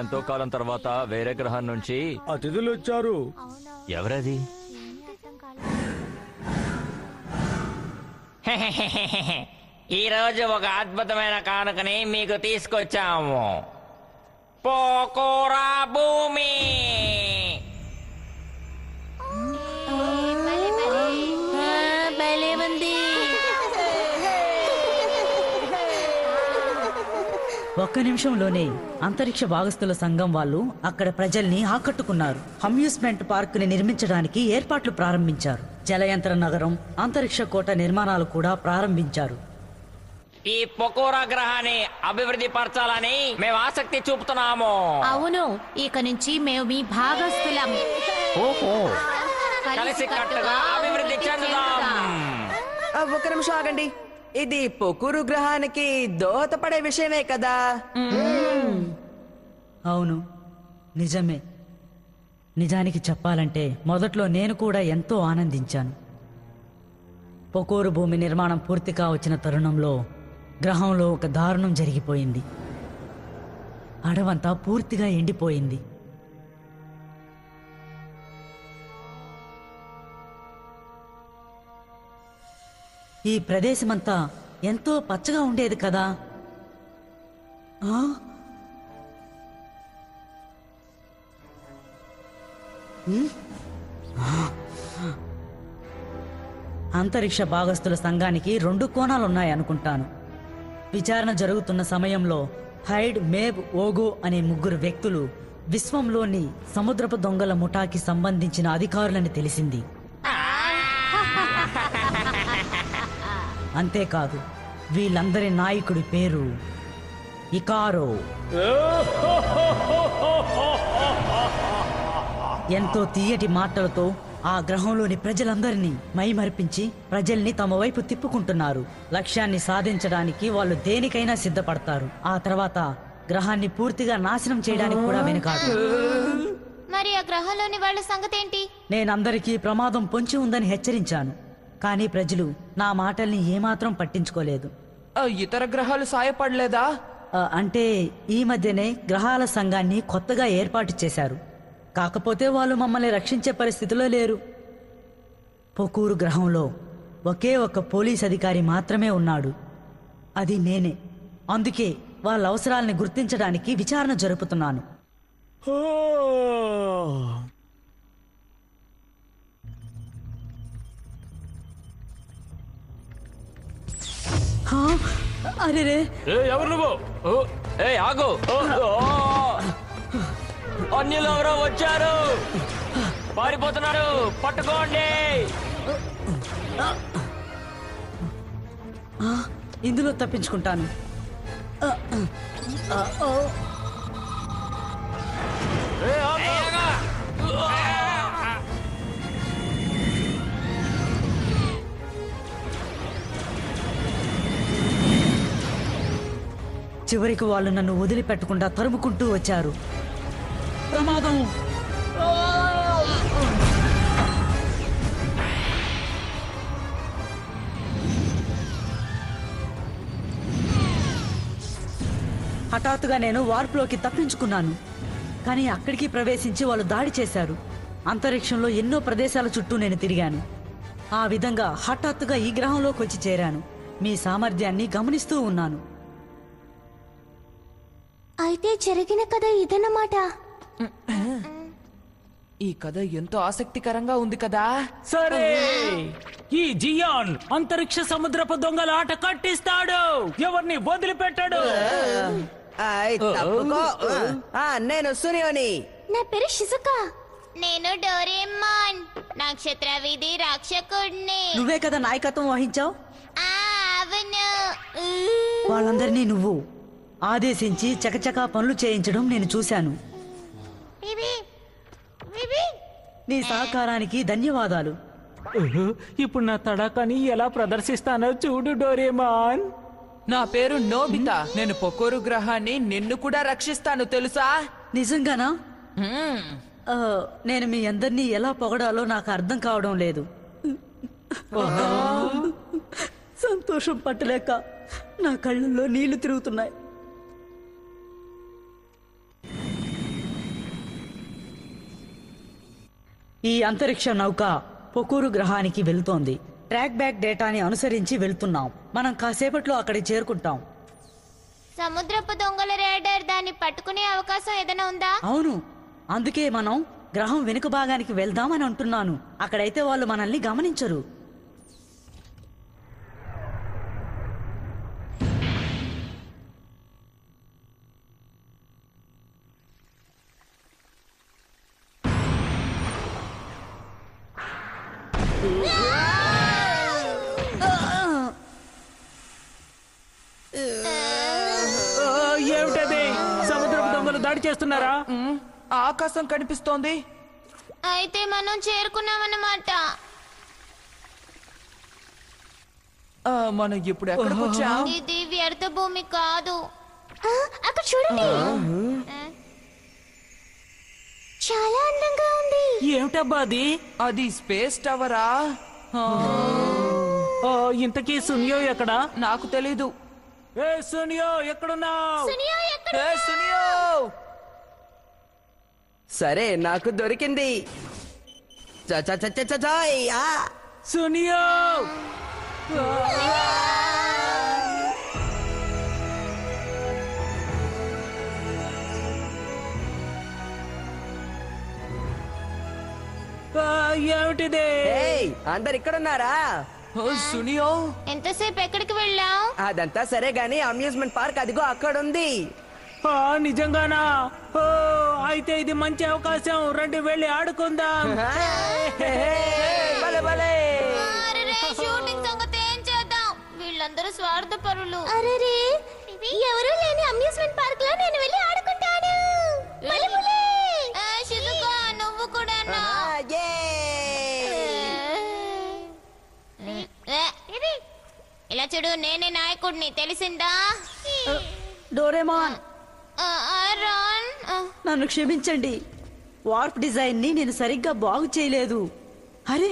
Speaker 9: ఎంతో కాలం తర్వాత వేరే గ్రహం నుంచి
Speaker 8: అతిథులు వచ్చారు.
Speaker 9: ఎవరది?
Speaker 10: ఈ రోజు ఒక అద్భుతమైన కానుకని మీకు తీసుకొచ్చాము. పోకోరా భూమి.
Speaker 2: భలే ఉంది.
Speaker 7: ఒక్క నిమిషంలోనే అంతరిక్ష భాగస్తుల సంఘం వాళ్ళు అక్కడ ప్రజల్ని ఆకట్టుకున్నారు. అమ్యూస్మెంట్ పార్క్ ని నిర్మించడానికి ఏర్పాట్లు ప్రారంభించారు. జలయంత్ర నగరం, అంతరిక్ష కోట నిర్మాణాలు కూడా ప్రారంభించారు.
Speaker 10: ఈ పొకోరా గ్రహాన్ని అభివృద్ధి పరచాలని మేము ఆసక్తి చూపుతున్నాము.
Speaker 2: అవును, ఇక నుంచి మేము మీ భాగస్థులం.
Speaker 10: కలిసి కట్టుగా అభివృద్ధి చెందుదాం.
Speaker 4: ఒక్క నిమిషం ఆగండి. ఇది పొకురు గ్రహానికి దోహదపడే విషయమే కదా?
Speaker 7: అవును, నిజమే. నిజానికి చెప్పాలంటే మొదట్లో నేను కూడా ఎంతో ఆనందించాను. పొకోరు భూమి నిర్మాణం పూర్తిగా వచ్చిన తరుణంలో గ్రహంలో ఒక దారుణం జరిగిపోయింది. అడవంతా పూర్తిగా ఎండిపోయింది. ఈ ప్రదేశమంతా ఎంతో పచ్చగా ఉండేది కదా. ఆ? అంతరిక్ష భాగస్తుల సంఘానికి 2 కోణాలున్నాయనుకుంటాను. విచారణ జరుగుతున్న సమయంలో హైడ్, మేబ్, ఓగో అనే 3 వ్యక్తులు విశ్వంలోని సముద్రపు దొంగల ముఠాకి సంబంధించిన అధికారులని తెలిసింది. అంతేకాదు, వీళ్ళందరి నాయకుడి పేరు ఇకారో. ఎంతో తీయటి మాటలతో ఆ గ్రహంలోని ప్రజలందరినీ మైమరిపించి ప్రజల్ని తమ వైపు తిప్పుకుంటున్నారు. లక్ష్యాన్ని సాధించడానికి వాళ్ళు దేనికైనా సిద్ధపడతారు. ఆ తర్వాత గ్రహాన్ని పూర్తిగా నాశనం చేయడానికి కూడా వెనుకాడు.
Speaker 2: మరి ఆ గ్రహంలోని వాళ్ళ సంగతి ఏంటి?
Speaker 7: నేనందరికీ ప్రమాదం పొంచి ఉందని హెచ్చరించాను, కానీ ప్రజలు నా మాటల్ని ఏమాత్రం పట్టించుకోలేదు.
Speaker 1: ఇతర గ్రహాలు సాయపడలేదా?
Speaker 7: అంటే ఈ మధ్యనే గ్రహాల సంఘాన్ని కొత్తగా ఏర్పాటు చేశారు. కాకపోతే వాళ్ళు మమ్మల్ని రక్షించే పరిస్థితిలో లేరు. పొకూరు గ్రహంలో ఒకే ఒక్క పోలీస్ అధికారి మాత్రమే ఉన్నాడు. అది నేనే. అందుకే వాళ్ళ అవసరాలని గుర్తించడానికి విచారణ జరుపుతున్నాను. అరే,
Speaker 9: ఎవరు నువ్వు? ఆగు! అన్యులు ఎవరో వచ్చారు, పారిపోతున్నారు, పట్టుకోండి.
Speaker 7: ఇందులో తప్పించుకుంటాను. చివరికి వాళ్ళు నన్ను వదిలిపెట్టకుండా తరుముకుంటూ వచ్చారు. ప్రమాదం! హఠాత్తుగా నేను వార్పులోకి తప్పించుకున్నాను. కానీ అక్కడికి ప్రవేశించి వాళ్ళు దాడి చేశారు. అంతరిక్షంలో ఎన్నో ప్రదేశాల చుట్టూ నేను తిరిగాను. ఆ విధంగా హఠాత్తుగా ఈ గ్రహంలోకి వచ్చి చేరాను. మీ సామర్థ్యాన్ని గమనిస్తూ ఉన్నాను.
Speaker 5: అయితే జరిగిన కథ ఇదన్నమాట.
Speaker 1: ఈ కథ ఎంతో ఆసక్తికరంగా ఉంది కదా.
Speaker 3: సరే, ఈ జియాన్ అంతరిక్ష సముద్రపు దొంగల ఆట కట్టిస్తాడు. ఎవరిని వదిలిపెట్టాడు.
Speaker 4: తప్పుకో. నేను సునియోని.
Speaker 5: నా పేరు షిజుకా.
Speaker 2: నేను డోరేమాన్ నక్షత్ర వీధి రక్షకుడిని.
Speaker 7: నువ్వే కదా నాయకత్వం వహించావు.
Speaker 2: ఆ, అవును.
Speaker 7: వాళ్ళందరినీ నువ్వు ఆదేశించి చకచకా పనులు చేయించడం నేను చూశాను. నీ సహకారానికి ధన్యవాదాలు.
Speaker 3: ఇప్పుడు నా తడాకాని ఎలా ప్రదర్శిస్తానో చూడు డోరేమాన్.
Speaker 1: నా పేరు నోబితా. నేను పొకోరు గ్రహాన్ని నిన్ను కూడా రక్షిస్తాను తెలుసా?
Speaker 7: నిజంగానా?
Speaker 1: హ్మ్.
Speaker 7: నేను మీ అందరినీ ఎలా పొగడాలో నాకు అర్థం కావడం లేదు. సంతోషం పట్టలేక నా కళ్ళల్లో నీళ్లు తిరుగుతున్నాయి. ఈ అంతరిక్ష నౌక పొకూరు గ్రహానికి వెళ్తోంది. ట్రాక్ బ్యాక్ డేటాని అనుసరించి వెళ్తున్నాం. మనం కాసేపట్లో అక్కడికి చేరుకుంటాం.
Speaker 2: సముద్రపు దొంగల రేడర్ దాన్ని పట్టుకునే అవకాశం ఏదైనా ఉందా?
Speaker 7: అవును, అందుకే మనం గ్రహం వెనుక భాగానికి వెళ్దామని అంటున్నాను. అక్కడైతే వాళ్ళు మనల్ని గమనించరు.
Speaker 3: ఏమిటది? సముద్రపు దొంగలు దాడి చేస్తున్నారా?
Speaker 1: ఆకాశం కనిపిస్తోంది.
Speaker 2: అయితే మనం చేరుకున్నామన్నమాట.
Speaker 1: మనం ఇప్పుడు ఎక్కడికి వచ్చాం?
Speaker 2: ఇది వ్యర్థ భూమి కాదు.
Speaker 5: అక్కడ చూడండి, చాలా అందంగా ఉంది.
Speaker 3: ఏమిటబ్బా అది?
Speaker 1: అది స్పేస్ టవరా?
Speaker 3: ఇంతకీ సునియో ఎక్కడా?
Speaker 1: నాకు తెలీదు.
Speaker 3: ఏ సునియో ఎక్కడున్నావు?
Speaker 1: ఏ సునియో!
Speaker 4: సరే, నాకు దొరికింది. చ చ చ చ చ చాయ్. ఆ!
Speaker 3: సునియో! ఏమిటిది?
Speaker 4: ఏయ్, అందరు ఇక్కడున్నారా?
Speaker 1: సునియో,
Speaker 2: ఎంతసేపు ఎక్కడికి వెళ్ళావు?
Speaker 4: అదంతా సరే గాని అమ్యూజ్మెంట్ పార్క్ అదిగో అక్కడుంది.
Speaker 3: నిజంగానా? అయితే ఇది మంచి అవకాశం. రండి వెళ్ళి ఆడుకుందాం.
Speaker 1: భలే భలే.
Speaker 2: అరెరే, షూటింగ్ సంగతి ఏం చేద్దాం? వీళ్ళందరూ స్వార్థపరులు.
Speaker 5: అరెరే, ఎవరూ లేని అమ్యూజ్మెంట్ పార్క్ లో నేను వెళ్ళి ఆడుకుంటాను. భలే భలే.
Speaker 2: షిజుకా, నువ్వు కూడా ఇలా చూడు, నేనే నాయకుడిని, తెలిసిందా?
Speaker 7: డోరేమాన్,
Speaker 2: రాన్,
Speaker 7: నన్ను క్షమించండి. వార్ప్ డిజైన్ ని నేను సరిగ్గా బాగు చేయలేదు. అరే,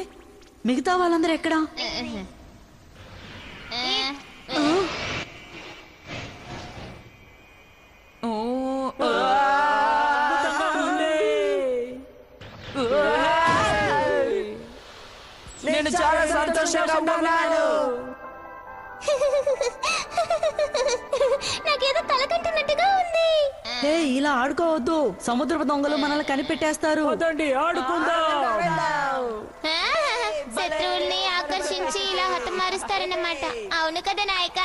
Speaker 7: మిగతా వాళ్ళందరూ ఎక్కడా?
Speaker 1: నేను చాలా సంతోషంగా ఉన్నాను.
Speaker 5: నాకేదో తలకంటున్నట్టుగా ఉంది.
Speaker 7: ఇలా ఆడుకోవద్దు. సముద్రపు దొంగలు మనల్ని కనిపెట్టేస్తారు.
Speaker 3: వద్దండి, ఆడుకుందాం.
Speaker 2: శత్రువుల్ని ఆకర్షించి ఇలా హతమారుస్తారన్నమాట. అవును కదా నాయక?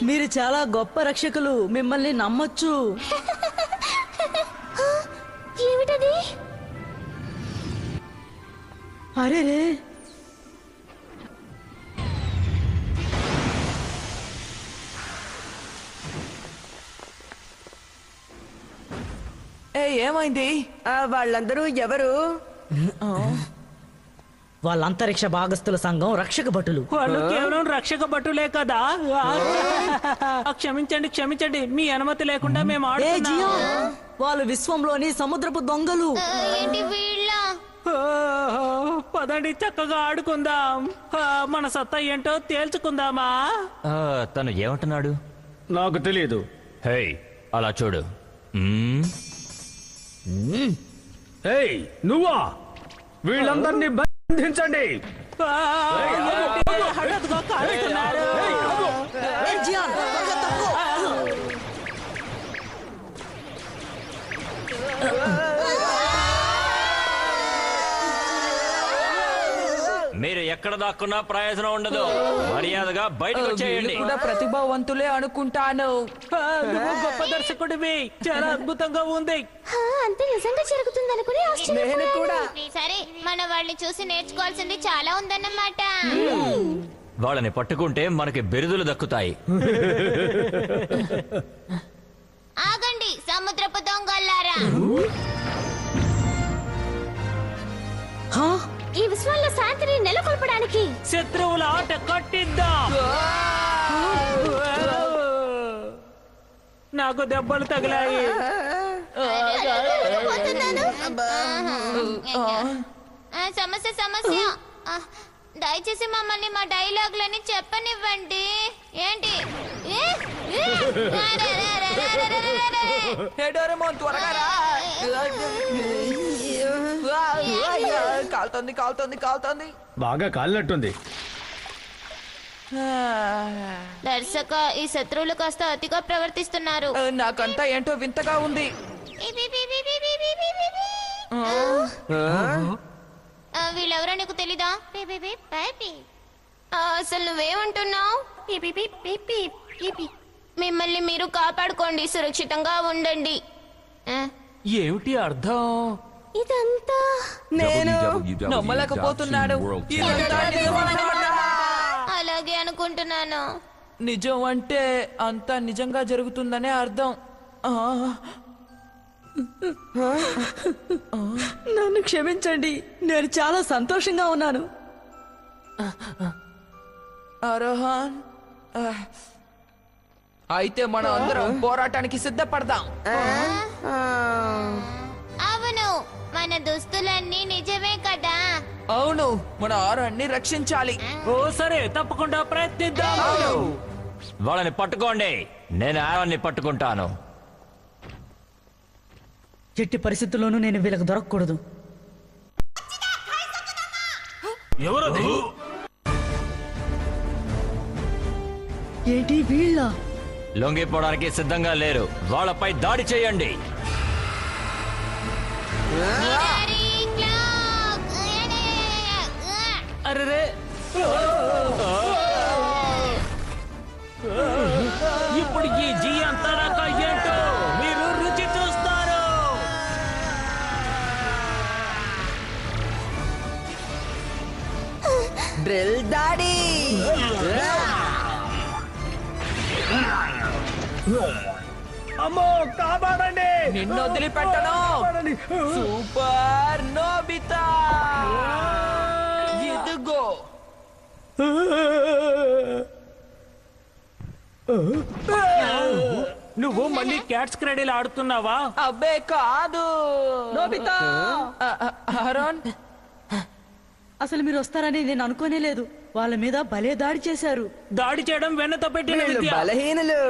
Speaker 7: మీరు చాలా గొప్ప రక్షకులు. మిమ్మల్ని నమ్మొచ్చు.
Speaker 5: ఏమిటది?
Speaker 7: అరే రే,
Speaker 1: ఏమైంది?
Speaker 4: వాళ్ళందరూ ఎవరు?
Speaker 7: వాళ్ళ అంతరిక్ష భాగస్థుల సంఘం రక్షక భటులు.
Speaker 3: వాళ్ళు కేవలం రక్షక భటులే కదా. క్షమించండి, క్షమించండి. మీ అనుమతి లేకుండా మేము ఆడుతున్నాం.
Speaker 7: వాళ్ళు విశ్వంలోని సముద్రపు దొంగలు.
Speaker 2: ఏంటి వీళ్ళ?
Speaker 3: పదండి, చక్కగా ఆడుకుందాం. మన సత్తా ఏంటో తేల్చుకుందామా?
Speaker 9: తను ఏమంటున్నాడు?
Speaker 8: నాకు తెలియదు.
Speaker 9: హే, అలా చూడు.
Speaker 8: ఏయ్, నువ్వా? వీళ్ళందరినీ బంధించండి.
Speaker 3: హఠాత్తుగా కాలుస్తున్నారు.
Speaker 9: మీరు ఎక్కడ ఎక్కడ దాక్కున్నా ప్రయోజనం ఉండదు. మర్యాదగా బయటకు
Speaker 1: వీళ్ళు
Speaker 9: వచ్చేయండి.
Speaker 1: కూడా ప్రతిభావంతులే అనుకుంటాను.
Speaker 3: నువ్వు గొప్ప దర్శకుడివి, చాలా అద్భుతంగా ఉంది.
Speaker 5: అంత నిజంగా జరుగుతుందనుకుని
Speaker 4: నేను కూడా
Speaker 2: సరే మన వాళ్ళని చూసి నేర్చుకోవాల్సింది చాలా ఉందన్నమాట.
Speaker 9: వాళ్ళని పట్టుకుంటే మనకి బిరుదులు దక్కుతాయి.
Speaker 2: ఆగండి సముద్రపు దొంగలారా.
Speaker 7: హా?
Speaker 5: ఈ విశ్వంలో శాంతిని నెలకొల్పడానికి
Speaker 3: శత్రువుల ఆట కట్టిద్దాం. నాకు దెబ్బలు తగిలాయి.
Speaker 2: సమస్య సమస్య. దయచేసి మమ్మల్ని మా డైలాగులని చెప్పనివ్వండి. ఏంటి
Speaker 1: హే డోరేమోన్, త్వరగా రా. కాలుతోంది కాలుతోంది కాలుతోంది.
Speaker 8: బాగా కాలినట్టుంది.
Speaker 2: దర్శక, ఈ శత్రువులు కాస్త అతిగా ప్రవర్తిస్తున్నారు.
Speaker 1: నాకంతా ఏంటో వింతగా ఉంది.
Speaker 2: వీళ్ళెవరో నీకు తెలీదా? అసలు నువ్వేమంటున్నావు? మిమ్మల్ని మీరు కాపాడుకోండి, సురక్షితంగా ఉండండి.
Speaker 3: ఏమిటి అర్థం?
Speaker 5: ఇదంతా
Speaker 4: నేను
Speaker 1: నమ్మలేకపోతున్నాడు. ఇదంతా నిజమన్నమాట.
Speaker 2: అలాగే అనుకుంటున్నాను.
Speaker 1: నిజం అంటే అంతా నిజంగా జరుగుతుందనే అర్థం.
Speaker 7: నన్ను క్షమించండి, నేను చాలా సంతోషంగా ఉన్నాను.
Speaker 1: అరోహన్, అయితే మనం అందరం పోరాటానికి సిద్ధపడదాం.
Speaker 2: అవును, మన దుస్తులన్నీ నిజమే కదా.
Speaker 1: అవును, మన ఆరాన్ని రక్షించాలి.
Speaker 3: ఓ సరే, తప్పకుండా ప్రయత్నిద్దాం.
Speaker 9: వాళ్ళని పట్టుకోండి, నేను ఆరాన్ని పట్టుకుంటాను.
Speaker 7: ఎట్టి పరిస్థితుల్లోనూ నేను వీళ్ళకి దొరకకూడదు.
Speaker 3: ఎవరది?
Speaker 7: ఏంటి వీళ్ళ?
Speaker 9: లొంగిపోవడానికి సిద్ధంగా లేరు. వాళ్ళపై దాడి చేయండి.
Speaker 2: మిరరీ క్లాక్.
Speaker 3: అరే, ఇప్పుడు ఈ జీ అంతా ఏంటో మీరు రుచి చూస్తారు.
Speaker 4: డ్రిల్ దాడి.
Speaker 8: అమ్మో, కాపాడండి.
Speaker 1: నిన్ను వదిలిపెట్టను. సూపర్ నోబితా, ఇదిగో.
Speaker 3: నువ్వు మళ్ళీ క్యాట్స్ క్రెడీలు ఆడుతున్నావా?
Speaker 1: అబ్బే కాదు.
Speaker 7: నోబితా!
Speaker 1: అరోన్,
Speaker 7: అసలు మీరు వస్తారని నేను అనుకోనే లేదు. వాళ్ళ మీద భలే దాడి చేశారు.
Speaker 3: దాడి చేయడం వెన్నతో పెట్టిన
Speaker 4: వీళ్ళు
Speaker 3: విద్య.
Speaker 4: బలహీనులు.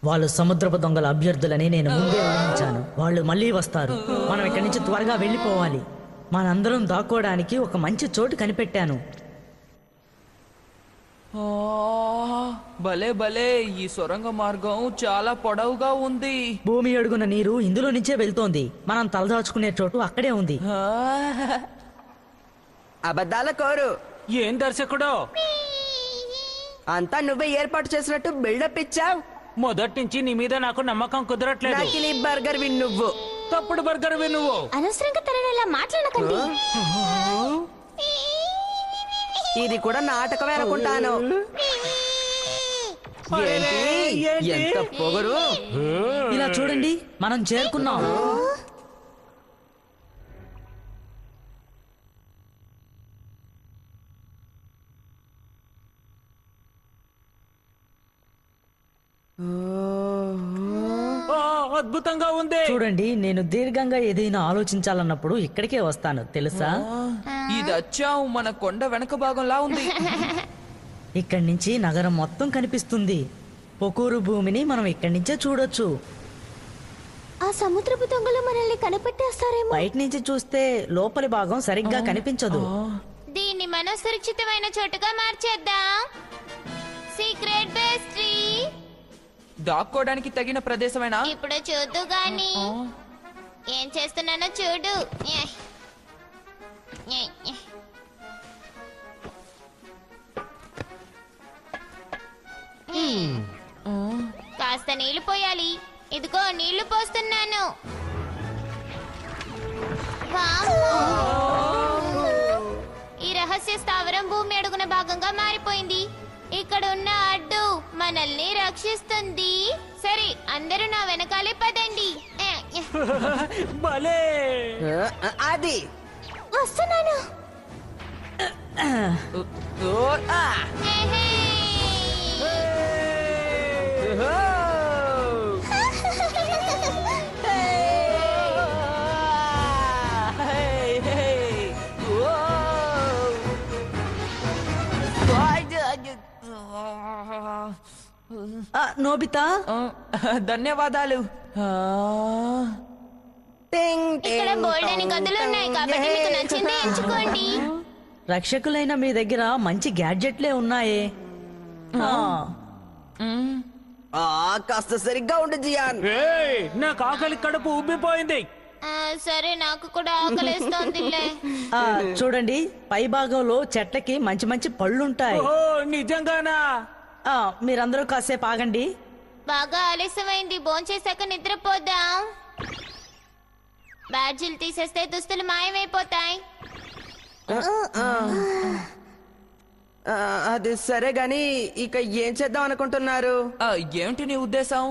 Speaker 7: వాళ్ళు సముద్రపు దొంగల అభ్యర్థులని నేను ముందే ఊహించాను. వాళ్ళు మళ్ళీ వస్తారు. మనం ఇక్కడి నుంచి త్వరగా వెళ్ళిపోవాలి. మనందరం దాక్కోవడానికి ఒక మంచి చోటు కనిపెట్టాను.
Speaker 1: ఆ, భలే భలే, ఈ సొరంగ మార్గం చాలా పొడవుగా ఉంది.
Speaker 7: భూమి అడుగున నీరు ఇందులో నుంచే వెళ్తోంది. మనం తలదాచుకునే చోటు అక్కడే ఉంది.
Speaker 1: ఆ,
Speaker 4: అబద్ధాల కోరు.
Speaker 3: ఏం దర్శకుడో,
Speaker 4: అంతా నువ్వే ఏర్పాటు చేసినట్టు బిల్డప్ ఇచ్చావు.
Speaker 3: మొదటి నుంచి నీ మీద నాకు నమ్మకం కుదరట్లేదు.
Speaker 4: నకిలీ బర్గర్ విన్ నువ్వు.
Speaker 3: తప్పుడు బర్గర్ నువ్వు.
Speaker 5: అనవసరంగా తనని ఇలా మాట్లాడకండి.
Speaker 4: ఇది కూడా నాటకమే అనుకుంటాను. ఏంటి? ఎంత పొగరు.
Speaker 7: ఇలా చూడండి, మనం చేరుకున్నాం.
Speaker 3: ఓ, అద్భుతంగా ఉంది.
Speaker 7: చూడండి, నేను దీర్ఘంగా ఏదైనా ఆలోచించాలన్నప్పుడు ఇక్కడికే వస్తాను, తెలుసా?
Speaker 1: ఇది అచ్చాం మన కొండ వెనక భాగంలా ఉంది.
Speaker 7: ఇక్కడి నుంచి నగరం మొత్తం కనిపిస్తుంది. పొకూరు భూమిని మనం ఇక్కడి నుంచే చూడొచ్చు.
Speaker 5: ఆ సముద్రపు దొంగలు మనల్ని కనిపెట్టేస్తారేమో.
Speaker 7: బయట నుంచి చూస్తే లోపలి భాగం సరిగ్గా కనిపించదు.
Speaker 2: దీన్ని మనం సురక్షితమైన చోటుగా మార్చేద్దాం. Secret pastry.
Speaker 1: దాక్కోవడానికి తగిన ప్రదేశమేనా?
Speaker 2: ఇప్పుడు చూద్దు గాని ఏం చేస్తున్నానో చూడు. కాస్త నీళ్లు పోయాలి. ఇదిగో నీళ్లు పోస్తున్నాను. వామ్మో! ఈ రహస్య స్థావరం భూమి అడుగున భాగంగా మారిపోయింది. ఇక్కడ ఉన్న అడ్డు మనల్ని రక్షిస్తుంది. సరే, అందరూ నా వెనకాలే పదండి.
Speaker 3: భలే
Speaker 4: అది
Speaker 5: వస్తున్నాను.
Speaker 2: హే!
Speaker 7: నోబితా,
Speaker 1: ధన్యవాదాలు.
Speaker 2: ఇక్కడ బోల్డని గదులు ఉన్నాయి కాబట్టి మీకు నచ్చింది ఎంచుకోండి.
Speaker 7: రక్షకులైన మీ దగ్గర మంచి గ్యాడ్జెట్లే ఉన్నాయే.
Speaker 4: కాస్త సరిగ్గా ఉండు జియాన్.
Speaker 3: ఏయ్, నాకు ఆకలి కడుపు ఉబ్బిపోయింది.
Speaker 2: సరే, నాకు కూడా ఆకలేస్తోందిలే.
Speaker 7: చూడండి, పై భాగంలో చెట్లకి మంచి మంచి పళ్ళుంటాయి.
Speaker 3: ఓ, నిజంగానా?
Speaker 7: మీరందరూ కాసేపు ఆగండి.
Speaker 2: బాగా ఆలస్యమైంది. భోంచేశాక నిద్రపోదాం. బ్యాడ్జీలు తీసేస్తే దుస్తులు మాయమైపోతాయి.
Speaker 4: అది సరే గాని ఇక ఏం చేద్దాం అనుకుంటున్నారు?
Speaker 1: ఏమిటి నీ ఉద్దేశం?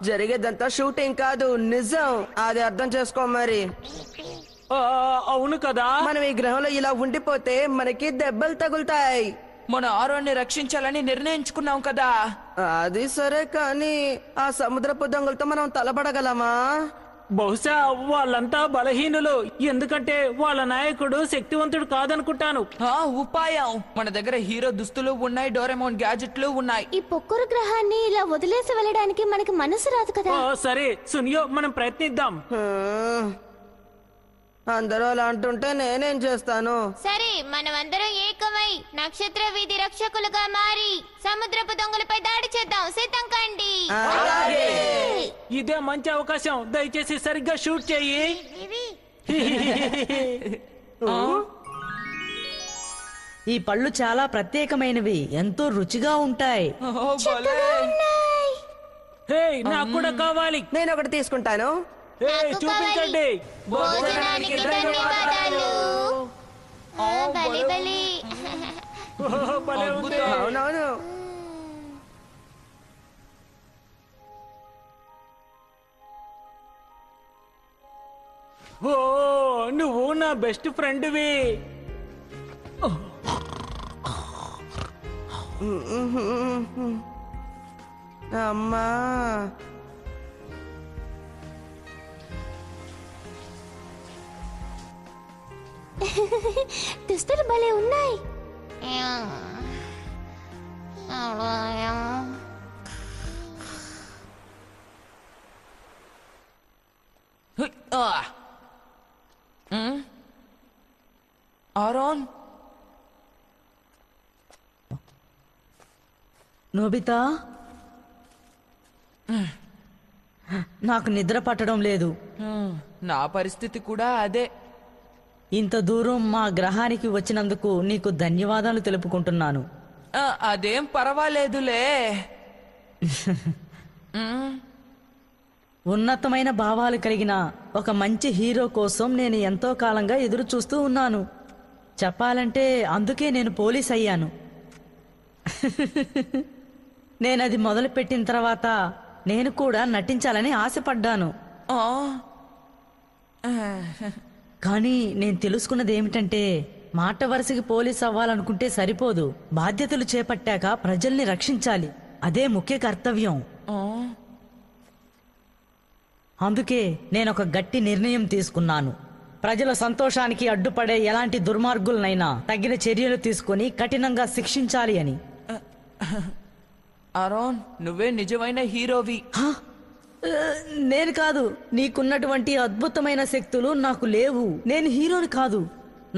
Speaker 4: జరిగేదంతా షూటింగ్ కాదు, నిజం. అది అర్థం చేసుకో మరి.
Speaker 3: అవును కదా.
Speaker 4: మనం ఈ గ్రహంలో ఇలా ఉండిపోతే మనకి దెబ్బలు తగులుతాయి.
Speaker 1: మన ఆరోన్ని రక్షించాలని నిర్ణయించుకున్నాం కదా.
Speaker 4: అది సరే కానీ ఆ సముద్రపు దొంగలతో మనం తలపడగలమా?
Speaker 3: బహుశా వాళ్ళంతా బలహీనులు, ఎందుకంటే వాళ్ళ నాయకుడు శక్తివంతుడు కాదనుకుంటాను.
Speaker 1: ఉపాయం, మన దగ్గర హీరో దుస్తులు ఉన్నాయి, డోరెమోన్ గ్యాజెట్లు ఉన్నాయి.
Speaker 5: ఈ పొక్కురు గ్రహాన్ని ఇలా వదిలేసి వెళ్ళడానికి మనకి మనసు రాదు కదా.
Speaker 3: సరే సునియో, మనం ప్రయత్నిద్దాం.
Speaker 4: అందరూ అలా అంటుంటే నేనేం చేస్తాను?
Speaker 2: సరే, మనమందరం ఏకమై నక్షత్ర వీధి రక్షకులుగా మారి సముద్రపు దొంగలపై దాడి చేద్దాం. సిద్ధం కండి.
Speaker 3: ఇదే మంచి అవకాశం, దయచేసి సరిగ్గా షూట్ చెయ్యి.
Speaker 7: ఈ పళ్ళు చాలా ప్రత్యేకమైనవి, ఎంతో రుచిగా ఉంటాయి.
Speaker 3: హే, నాకు కూడా కావాలి.
Speaker 4: నేను ఒకటి తీసుకుంటాను.
Speaker 3: చూపించండి.
Speaker 2: భోజనానికి ధన్యవాదాలు. బలి బలి.
Speaker 3: భలే ఉంది.
Speaker 4: అవునవును.
Speaker 3: ఓ, నువ్వు నా బెస్ట్ ఫ్రెండ్వి.
Speaker 4: అమ్మా,
Speaker 5: దుస్తులు భలే ఉన్నాయి.
Speaker 1: ఆరోన్,
Speaker 7: నోబితా, నాకు నిద్ర పట్టడం లేదు.
Speaker 1: నా పరిస్థితి కూడా అదే.
Speaker 7: ఇంత దూరం మా గ్రహానికి వచ్చినందుకు నీకు ధన్యవాదాలు తెలుపుకుంటున్నాను.
Speaker 1: అదేం పర్వాలేదులే.
Speaker 7: ఉన్నతమైన భావాలు కలిగిన ఒక మంచి హీరో కోసం నేను ఎంతో కాలంగా ఎదురు చూస్తూ ఉన్నాను. చెప్పాలంటే అందుకే నేను పోలీస్ అయ్యాను. నేనది మొదలుపెట్టిన తర్వాత నేను కూడా నటించాలని ఆశపడ్డాను. కానీ నేను తెలుసుకున్నది ఏమిటంటే, మాట వరుసకి పోలీస్ అవ్వాలనుకుంటే సరిపోదు. బాధ్యతలు చేపట్టాక ప్రజల్ని రక్షించాలి, అదే ముఖ్య కర్తవ్యం. అందుకే నేనొక గట్టి నిర్ణయం తీసుకున్నాను. ప్రజల సంతోషానికి అడ్డుపడే ఎలాంటి దుర్మార్గులనైనా తగిన చర్యలు తీసుకుని కఠినంగా శిక్షించాలి అని.
Speaker 1: ఆరోన్, నువ్వే నిజమైన హీరోవి.
Speaker 7: నేను కాదు, నీకున్నటువంటి అద్భుతమైన శక్తులు నాకు లేవు. నేను హీరోని కాదు.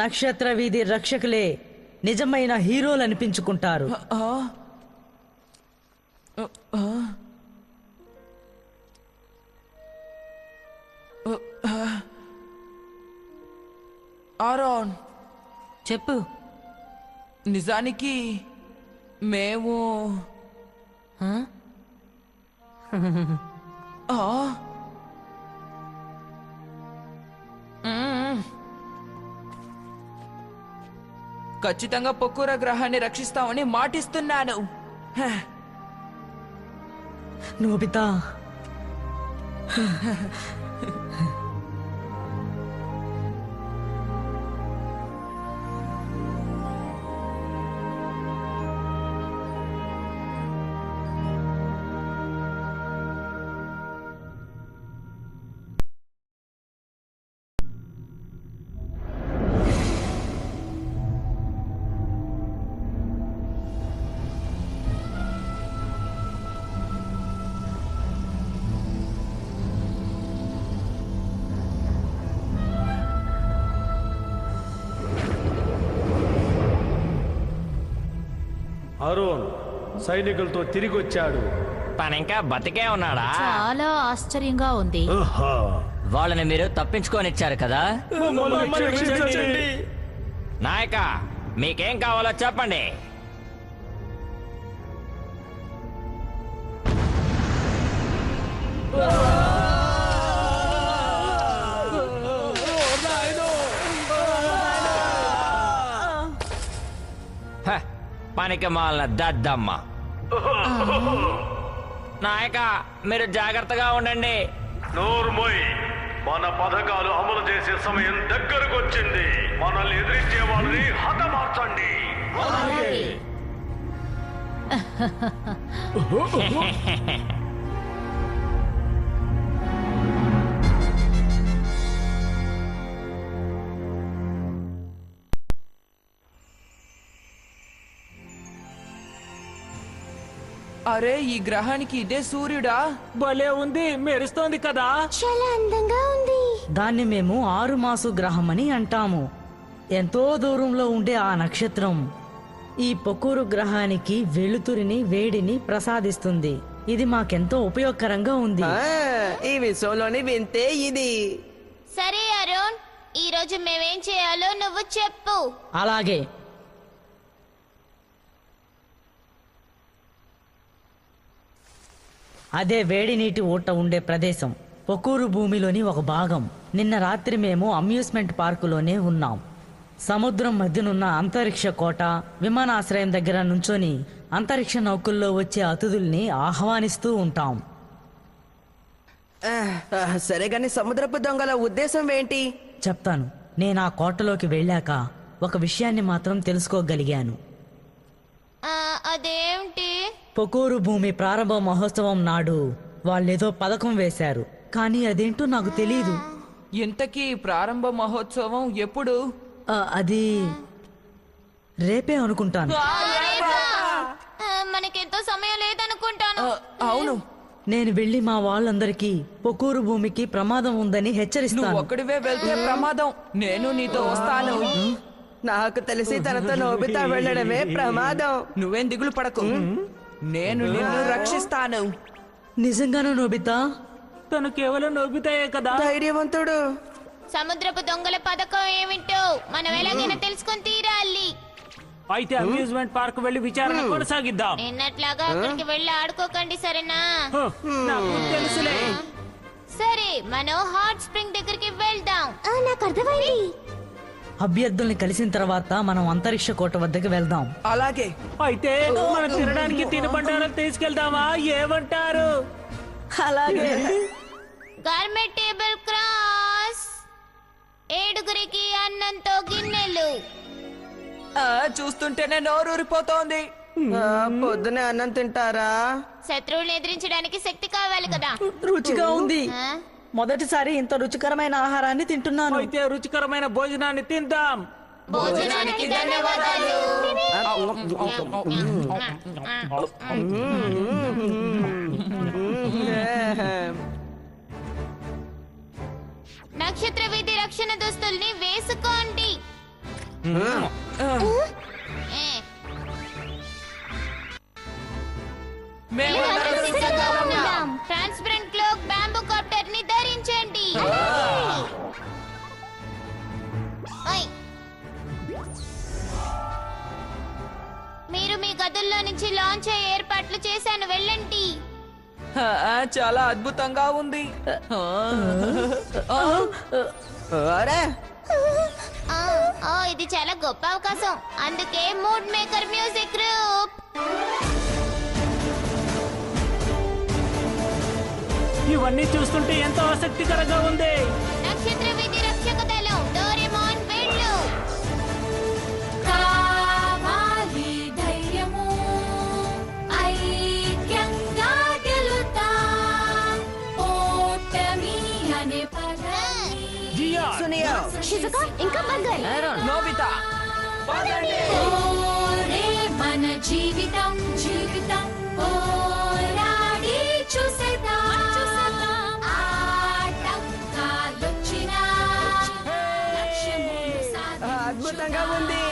Speaker 7: నక్షత్ర వీధి రక్షకులే నిజమైన హీరోలు అనిపించుకుంటారు.
Speaker 1: ఆరోన్,
Speaker 7: చెప్పు.
Speaker 1: నిజానికి మేము
Speaker 7: ఆ?
Speaker 1: ఆ? మ్మ్. ఖచ్చితంగా పొక్కుర గ్రహాన్ని రక్షిస్తామని మాటిస్తున్నాను. హ.
Speaker 7: నోబితా,
Speaker 8: అరుణ్ సైనికులతో తిరిగి వచ్చాడు.
Speaker 10: తను ఇంకా బతికే ఉన్నాడా?
Speaker 6: చాలా ఆశ్చర్యంగా ఉంది.
Speaker 9: వాళ్ళని మీరు తప్పించుకొనిచ్చారు కదా.
Speaker 10: నాయక, మీకేం కావాలో చెప్పండి. హ, పనికి మాలిన దద్దమ్మ. నాయక, మీరు జాగ్రత్తగా ఉండండి.
Speaker 8: నోర్మోయ్, మన పథకాలు అమలు చేసే సమయం దగ్గరకు వచ్చింది. మనల్ని ఎదిరించే వాళ్ళని హతమార్చండి.
Speaker 1: అరే, ఈ గ్రహానికి ఇదే సూర్యుడా?
Speaker 3: భలే ఉంది, మెరుస్తోంది కదా.
Speaker 5: చాలా అందంగా ఉంది.
Speaker 7: దాన్ని మేము 6 మాసు గ్రహం అని అంటాము. ఎంతో దూరంలో ఉండే ఆ నక్షత్రం ఈ పొకూరు గ్రహానికి వెలుతురిని, వేడిని ప్రసాదిస్తుంది. ఇది మాకెంతో ఉపయోగకరంగా ఉంది.
Speaker 4: ఈ విషయంలోని వింతే ఇది.
Speaker 2: సరే అరుణ్, ఈ రోజు మేమేం చేయాలో నువ్వు చెప్పు.
Speaker 7: అలాగే. అదే వేడి నీటి ఊట ఉండే ప్రదేశం పొకూరు భూమిలోని ఒక భాగం. నిన్న రాత్రి మేము అమ్యూస్మెంట్ పార్కులోనే ఉన్నాం. సముద్రం మధ్యనున్న అంతరిక్ష కోట, విమానాశ్రయం దగ్గర నుంచొని అంతరిక్ష నౌకల్లో వచ్చే అతిథుల్ని ఆహ్వానిస్తూ ఉంటాం.
Speaker 4: సరే గాని సముద్రపు దొంగల ఉద్దేశం ఏంటి?
Speaker 7: చెప్తాను. నేను ఆ కోటలోకి వెళ్ళాక ఒక విషయాన్ని మాత్రం తెలుసుకోగలిగాను.
Speaker 2: అదేంటి?
Speaker 7: పొకూరు భూమి ప్రారంభ మహోత్సవం నాడు వాళ్ళేదో పథకం వేశారు, కానీ అదేంటో నాకు తెలీదు.
Speaker 1: ఇంతకీ ప్రారంభ మహోత్సవం ఎప్పుడు?
Speaker 7: అది రేపే అనుకుంటాను.
Speaker 2: మనకెంతో సమయం లేదనుకుంటాను.
Speaker 1: అవును,
Speaker 7: నేను వెళ్ళి మా వాళ్ళందరికీ పొకూరు భూమికి ప్రమాదం ఉందని
Speaker 1: నువ్వు
Speaker 7: హెచ్చరిస్తాను.
Speaker 1: ఒక్కడివే వెళ్తే ప్రమాదం. నేను నీతో వస్తాను.
Speaker 4: నాకు తెలిసి తనతో నోబితా వెళ్ళడమే ప్రమాదం.
Speaker 1: నువ్వేం దిగులు పడకు, నేను నిన్ను రక్షిస్తాను.
Speaker 7: నిజంగానూ నోబితా?
Speaker 3: తను కేవలం నోబితాయే కదా.
Speaker 4: ధైర్యవంతుడు.
Speaker 2: సముద్రపు దొంగల పథకం ఏమిటో మనం ఎలాగైనా తెలుసుకొని తీరాలి.
Speaker 3: అయితే అమ్యూజ్మెంట్ పార్క్ వెళ్ళి విచారణ కొనసాగిద్దాం.
Speaker 2: నిన్నట్లాగా అక్కడికి వెళ్ళి ఆడుకోకండి, సరేనా?
Speaker 3: నాకు తెలుసులే.
Speaker 2: సరే, మనం హాట్ స్ప్రింగ్ దగ్గరికి వెళ్దాం.
Speaker 5: నాకు అర్థమైంది.
Speaker 7: అభ్యర్థుల్ని కలిసిన తర్వాత మనం అంతరిక్ష కోట వద్దకు వెళ్దాం.
Speaker 1: అలాగే.
Speaker 3: అయితే మనం తినడానికి తినబండారం తీసుకెళ్దామా? ఏమంటారు?
Speaker 7: అలాగే.
Speaker 2: Garment table cross. 7గురికి అన్నంతో గిన్నెలు.
Speaker 1: చూస్తుంటేనే నోరూరిపోతోంది.
Speaker 4: పొద్దునే అన్నం తింటారా?
Speaker 2: శత్రువుల్ని ఎదిరించడానికి శక్తి కావాలి కదా.
Speaker 7: రుచిగా ఉంది.
Speaker 2: ఆ?
Speaker 7: మొదటిసారి ఇంత రుచికరమైన ఆహారాన్ని తింటున్నాను.
Speaker 3: అయితే రుచికరమైన భోజనాన్ని తిందాం.
Speaker 2: భోజనానికి ధన్యవాదాలు. నక్షత్ర వీధి రక్షణ దుస్తుల్ని వేసుకోండి.
Speaker 1: మేమందరం సిద్ధంగా ఉన్నాం.
Speaker 2: ట్రాన్స్పరెంట్ క్లోక్ బ్యాంబూ కాప్టర్ ని ధరించండి. ఓయ్. గదుల్లో నుంచి లాంచ్ అయ్యే ఏర్పాట్లు చేశాను, వెళ్ళండి.
Speaker 1: చాలా అద్భుతంగా ఉంది.
Speaker 4: అరే
Speaker 2: ఇది చాలా గొప్ప అవకాశం, అందుకే మూడ్ మేకర్ మ్యూజిక్ గ్రూప్.
Speaker 3: ఇవన్నీ చూస్తుంటే ఎంతో ఆసక్తికరంగా ఉంది.
Speaker 2: నక్షత్ర విధి రక్షక దళం డోరేమోన్ వెళ్ళు.
Speaker 4: సునియా
Speaker 5: షిజుకా ఇంకా బర్గర్.
Speaker 1: నోబితా
Speaker 5: మన జీవితం జీవితం పోరాడి చూసేద్దాం. ఆటంకాలొచ్చినా లక్ష్యమును సాధించుదాం.
Speaker 4: అద్భుతంగా ఉంది.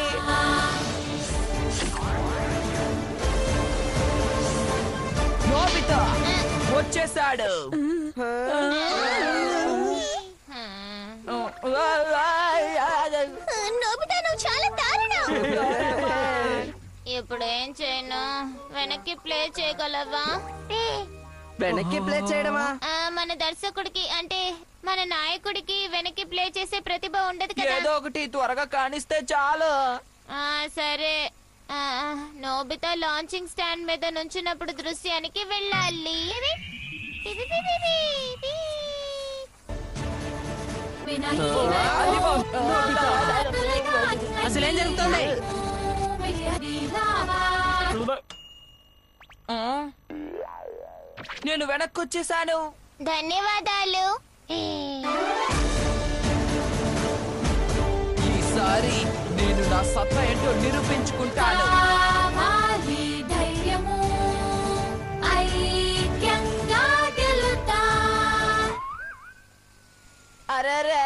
Speaker 1: నోబితా వచ్చేసాడు.
Speaker 2: నోబితా నువ్వు చాలా దారుణం. ఇప్పుడు ఏం చేయను? వెనక్కి ప్లే చేయగలవా?
Speaker 4: వెనక్కి ప్లే చేయడమా?
Speaker 2: మన దర్శకుడికి అంటే మన నాయకుడికి వెనక్కి ప్లే చేసే ప్రతిభ ఉండదు కదా.
Speaker 1: ఏదో ఒకటి త్వరగా కానిస్తే చాలు.
Speaker 2: సరే. నోబితా లాంచింగ్ స్టాండ్ మీద నుంచున్నప్పుడు దృశ్యానికి వెళ్ళాలి.
Speaker 1: అసలేం జరుగుతుంది? నేను వెనక్కి వచ్చేసాను.
Speaker 2: ధన్యవాదాలు.
Speaker 1: ఈసారి నేను నా సత్తా ఏంటో నిరూపించుకుంటాను. అరెరే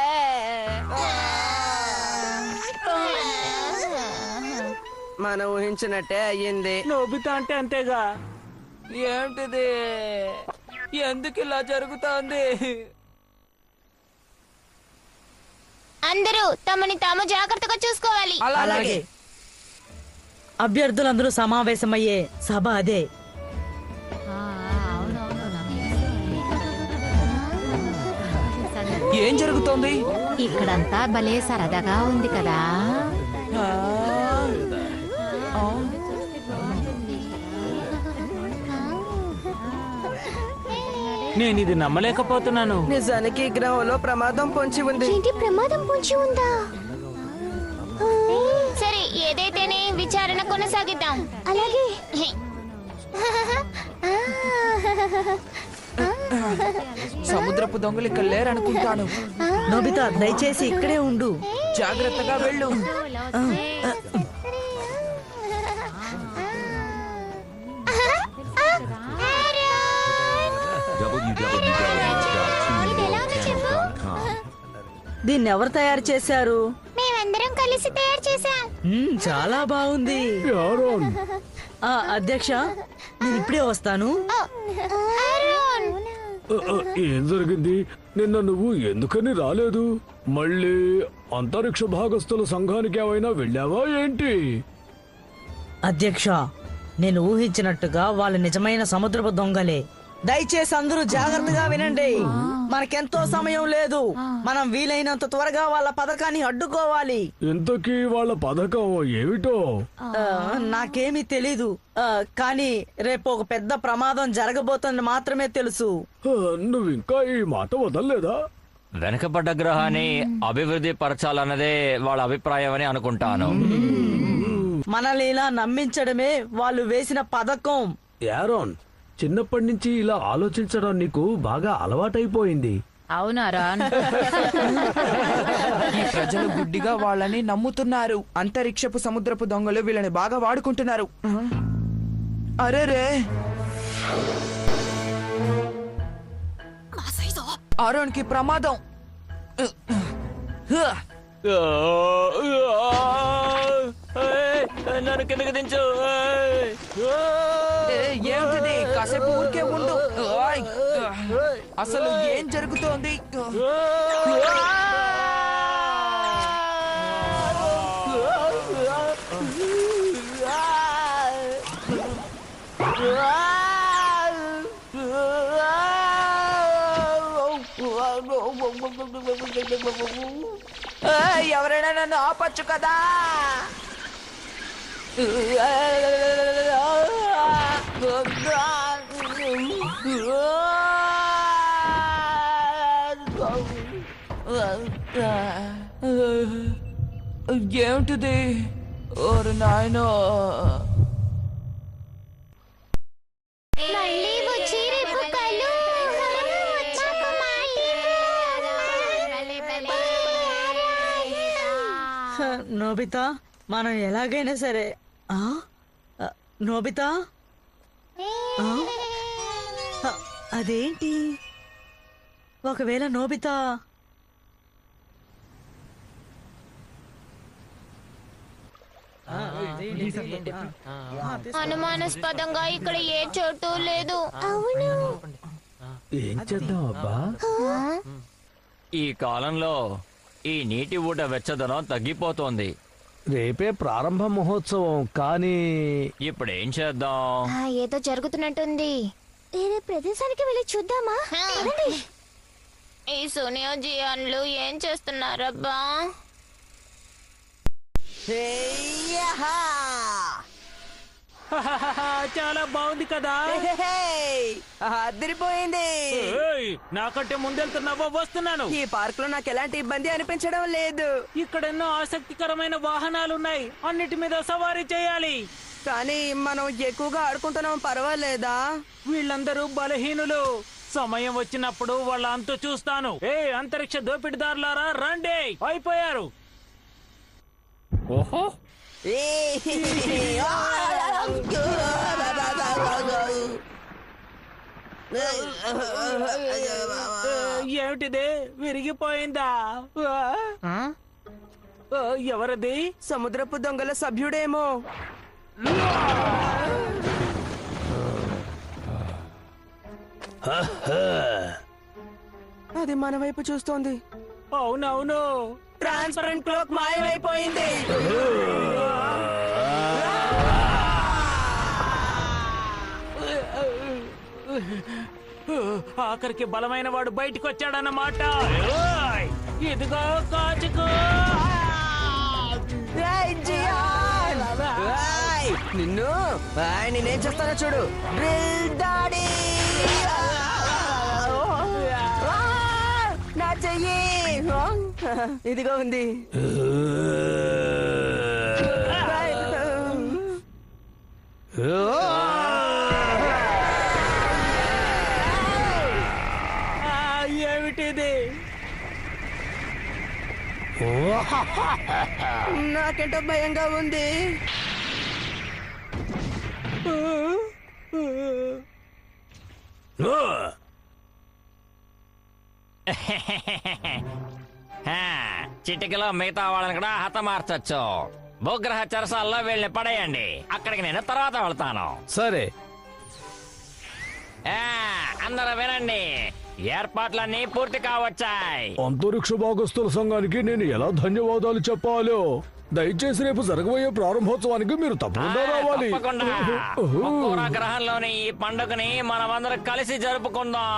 Speaker 4: మనం ఊహించినట్టే అయ్యింది.
Speaker 3: నోబితా అంటే అంతేగా.
Speaker 1: ఏంటిది? ఎందుకు ఇలా జరుగుతోంది?
Speaker 2: అందరూ తమని తాము జాగ్రత్తగా చూసుకోవాలి.
Speaker 1: అలాగే.
Speaker 7: అభ్యర్థులందరూ సమావేశమయ్యే సభ అదే.
Speaker 1: ఏం జరుగుతోంది?
Speaker 5: ఇక్కడంతా భలే సరదాగా ఉంది కదా.
Speaker 3: నేను ఇది నమ్మలేకపోతున్నాను.
Speaker 4: నిజానికి ఈ గ్రహంలో ప్రమాదం పొంచి ఉంది.
Speaker 5: ఏంటి ప్రమాదం పొంచి ఉందా?
Speaker 2: సరే, ఏదైతేనే విచారణ కొనసాగిద్దాం.
Speaker 5: అలాగే.
Speaker 1: సముద్రపు దొంగలు ఇక్కడ లేరనుకుంటాను.
Speaker 7: నోబితా దయచేసి ఇక్కడే ఉండు.
Speaker 1: జాగ్రత్తగా వెళ్ళు.
Speaker 7: దీన్ని ఎవరు తయారు చేశారు?
Speaker 2: మేమందరం కలిసి తయారు చేశాం.
Speaker 7: చాలా బాగుంది. అధ్యక్ష, నేను ఇప్పుడే వస్తాను.
Speaker 11: ఏం జరిగింది? నిన్న నువ్వు ఎందుకని రాలేదు? మళ్ళీ అంతరిక్ష భాగస్థుల సంఘానికి ఏమైనా వెళ్ళావా ఏంటి?
Speaker 7: అధ్యక్ష, నేను ఊహించినట్టుగా వాళ్ళు నిజమైన సముద్రపు దొంగలే. దయచేసి అందరూ జాగ్రత్తగా వినండి. మనకెంతో సమయం లేదు. మనం వీలైనంత త్వరగా వాళ్ళ పథకాన్ని అడ్డుకోవాలి.
Speaker 11: ఇంతకీ వాళ్ళ పథకం ఏమిటో?
Speaker 7: నాకేమీ తెలీదు. కానీ రేపు ఒక పెద్ద ప్రమాదం జరగబోతుంది మాత్రమే తెలుసు.
Speaker 11: నువ్వు ఇంకా ఈ మాట వదలలేదా?
Speaker 9: వెనకబడ్డ గ్రహాన్ని అభివృద్ధి పరచాలన్నదే వాళ్ళ అభిప్రాయం అని అనుకుంటాను.
Speaker 7: మనల్ని ఇలా నమ్మించడమే వాళ్ళు వేసిన పథకం.
Speaker 11: యారోన్, చిన్నప్పటి నుంచి ఇలా ఆలోచించడం నీకు బాగా అలవాటైపోయింది.
Speaker 5: అవునారా?
Speaker 1: ఈ ప్రజలు గుడ్డిగా వాళ్ళని నమ్ముతున్నారు. అంతరిక్షపు సముద్రపు దొంగలు వీళ్ళని బాగా వాడుకుంటున్నారు. అరేరే, ఆరోన్ కి ప్రమాదం.
Speaker 9: నన్ను కిందకి దించు.
Speaker 1: ఏమిటిది? కాసేపు ఊరికే ఉండు. ఆయ్, అసలు ఏం జరుగుతోంది? ఎవరైనా నన్ను ఆపచ్చు కదా. ఏమిటిది? ఓరు నాయనో,
Speaker 5: మళ్ళీ వచ్చి రేపు కలు. నాకు మాట
Speaker 7: నోబితా, మనం ఎలాగైనా సరే నోబితా, అదేంటి? ఒకవేళ నోబితా
Speaker 2: అనుమానాస్పదంగా ఇక్కడ ఏ చోటు లేదు.
Speaker 5: అవును.
Speaker 11: ఏం చేద్దాం అబ్బా?
Speaker 9: ఈ కాలంలో ఈ నీటి ఊట వెచ్చదనం తగ్గిపోతోంది.
Speaker 11: రేపే ప్రారంభ మహోత్సవం, కానీ
Speaker 9: ఇప్పుడేం చేద్దాం?
Speaker 2: ఏదో జరుగుతున్నట్టుంది.
Speaker 5: వేరే ప్రదేశానికి వెళ్ళి చూద్దామా? పదండి.
Speaker 2: ఈ సోనియా జియాన్లు ఏం చేస్తున్నారబ్బా?
Speaker 3: చాలా బాగుంది కదా.
Speaker 4: అదిరిపోయింది.
Speaker 3: ఏయ్, నాకంటే ముందెళ్తున్నావా? వస్తున్నాను.
Speaker 4: ఈ పార్క్ లో నాకు ఎలాంటి ఇబ్బంది అనిపించడం లేదు.
Speaker 3: ఇక్కడ ఎన్నో ఆసక్తికరమైన వాహనాలున్నాయి. అన్నిటి మీద సవారీ చేయాలి.
Speaker 4: కానీ మనం ఎక్కువగా ఆడుకుంటున్నాం, పర్వాలేదా?
Speaker 3: వీళ్ళందరూ బలహీనులు. సమయం వచ్చినప్పుడు వాళ్ళ అంతు చూస్తాను. అంతరిక్ష దోపిడిదారులారా, రండి. అయిపోయారు.
Speaker 9: ఓహో,
Speaker 3: ఏమిటిది? విరిగిపోయిందా? ఎవరది?
Speaker 4: సముద్రపు దొంగల సభ్యుడేమో. అది మన వైపు చూస్తోంది.
Speaker 3: అవునవును,
Speaker 4: ట్రాన్స్పరెంట్ క్లోక్ మాయమైపోయింది.
Speaker 3: ఆఖరికి బలమైన వాడు బయటికి వచ్చాడన్నమాట. ఓయ్, ఇదిగో కాచుకో.
Speaker 4: ఏయ్, జియాన్! ఏయ్, నిన్ను నేనేం చేస్తానో చూడు. Drill daddy! నా చెయ్యి ఇదిగో ఉంది.
Speaker 3: ఏమిటిది?
Speaker 4: నాకెంటో భయంగా ఉంది.
Speaker 10: చిటికలో మిగతా వాళ్ళని కూడా హతమార్చొచ్చు. భూగ్రహ చెరసాల్లో వీళ్ళని పడేయండి. అక్కడికి నేను తర్వాత వెళ్తాను.
Speaker 11: సరే.
Speaker 10: అందరూ వినండి, ఏర్పాట్లన్నీ పూర్తి కావచ్చాయి.
Speaker 11: అంతరిక్ష భాగస్థుల సంఘానికి నేను ఎలా ధన్యవాదాలు చెప్పాలో దయచేసి రేపు జరగబోయే ప్రారంభోత్సవానికి మీరు తప్పకుండా రావాలి.
Speaker 10: తప్పకుండా. ఒక్కోరా గ్రహంలోని ఈ పండుగని మనమందరం కలిసి జరుపుకుందాం.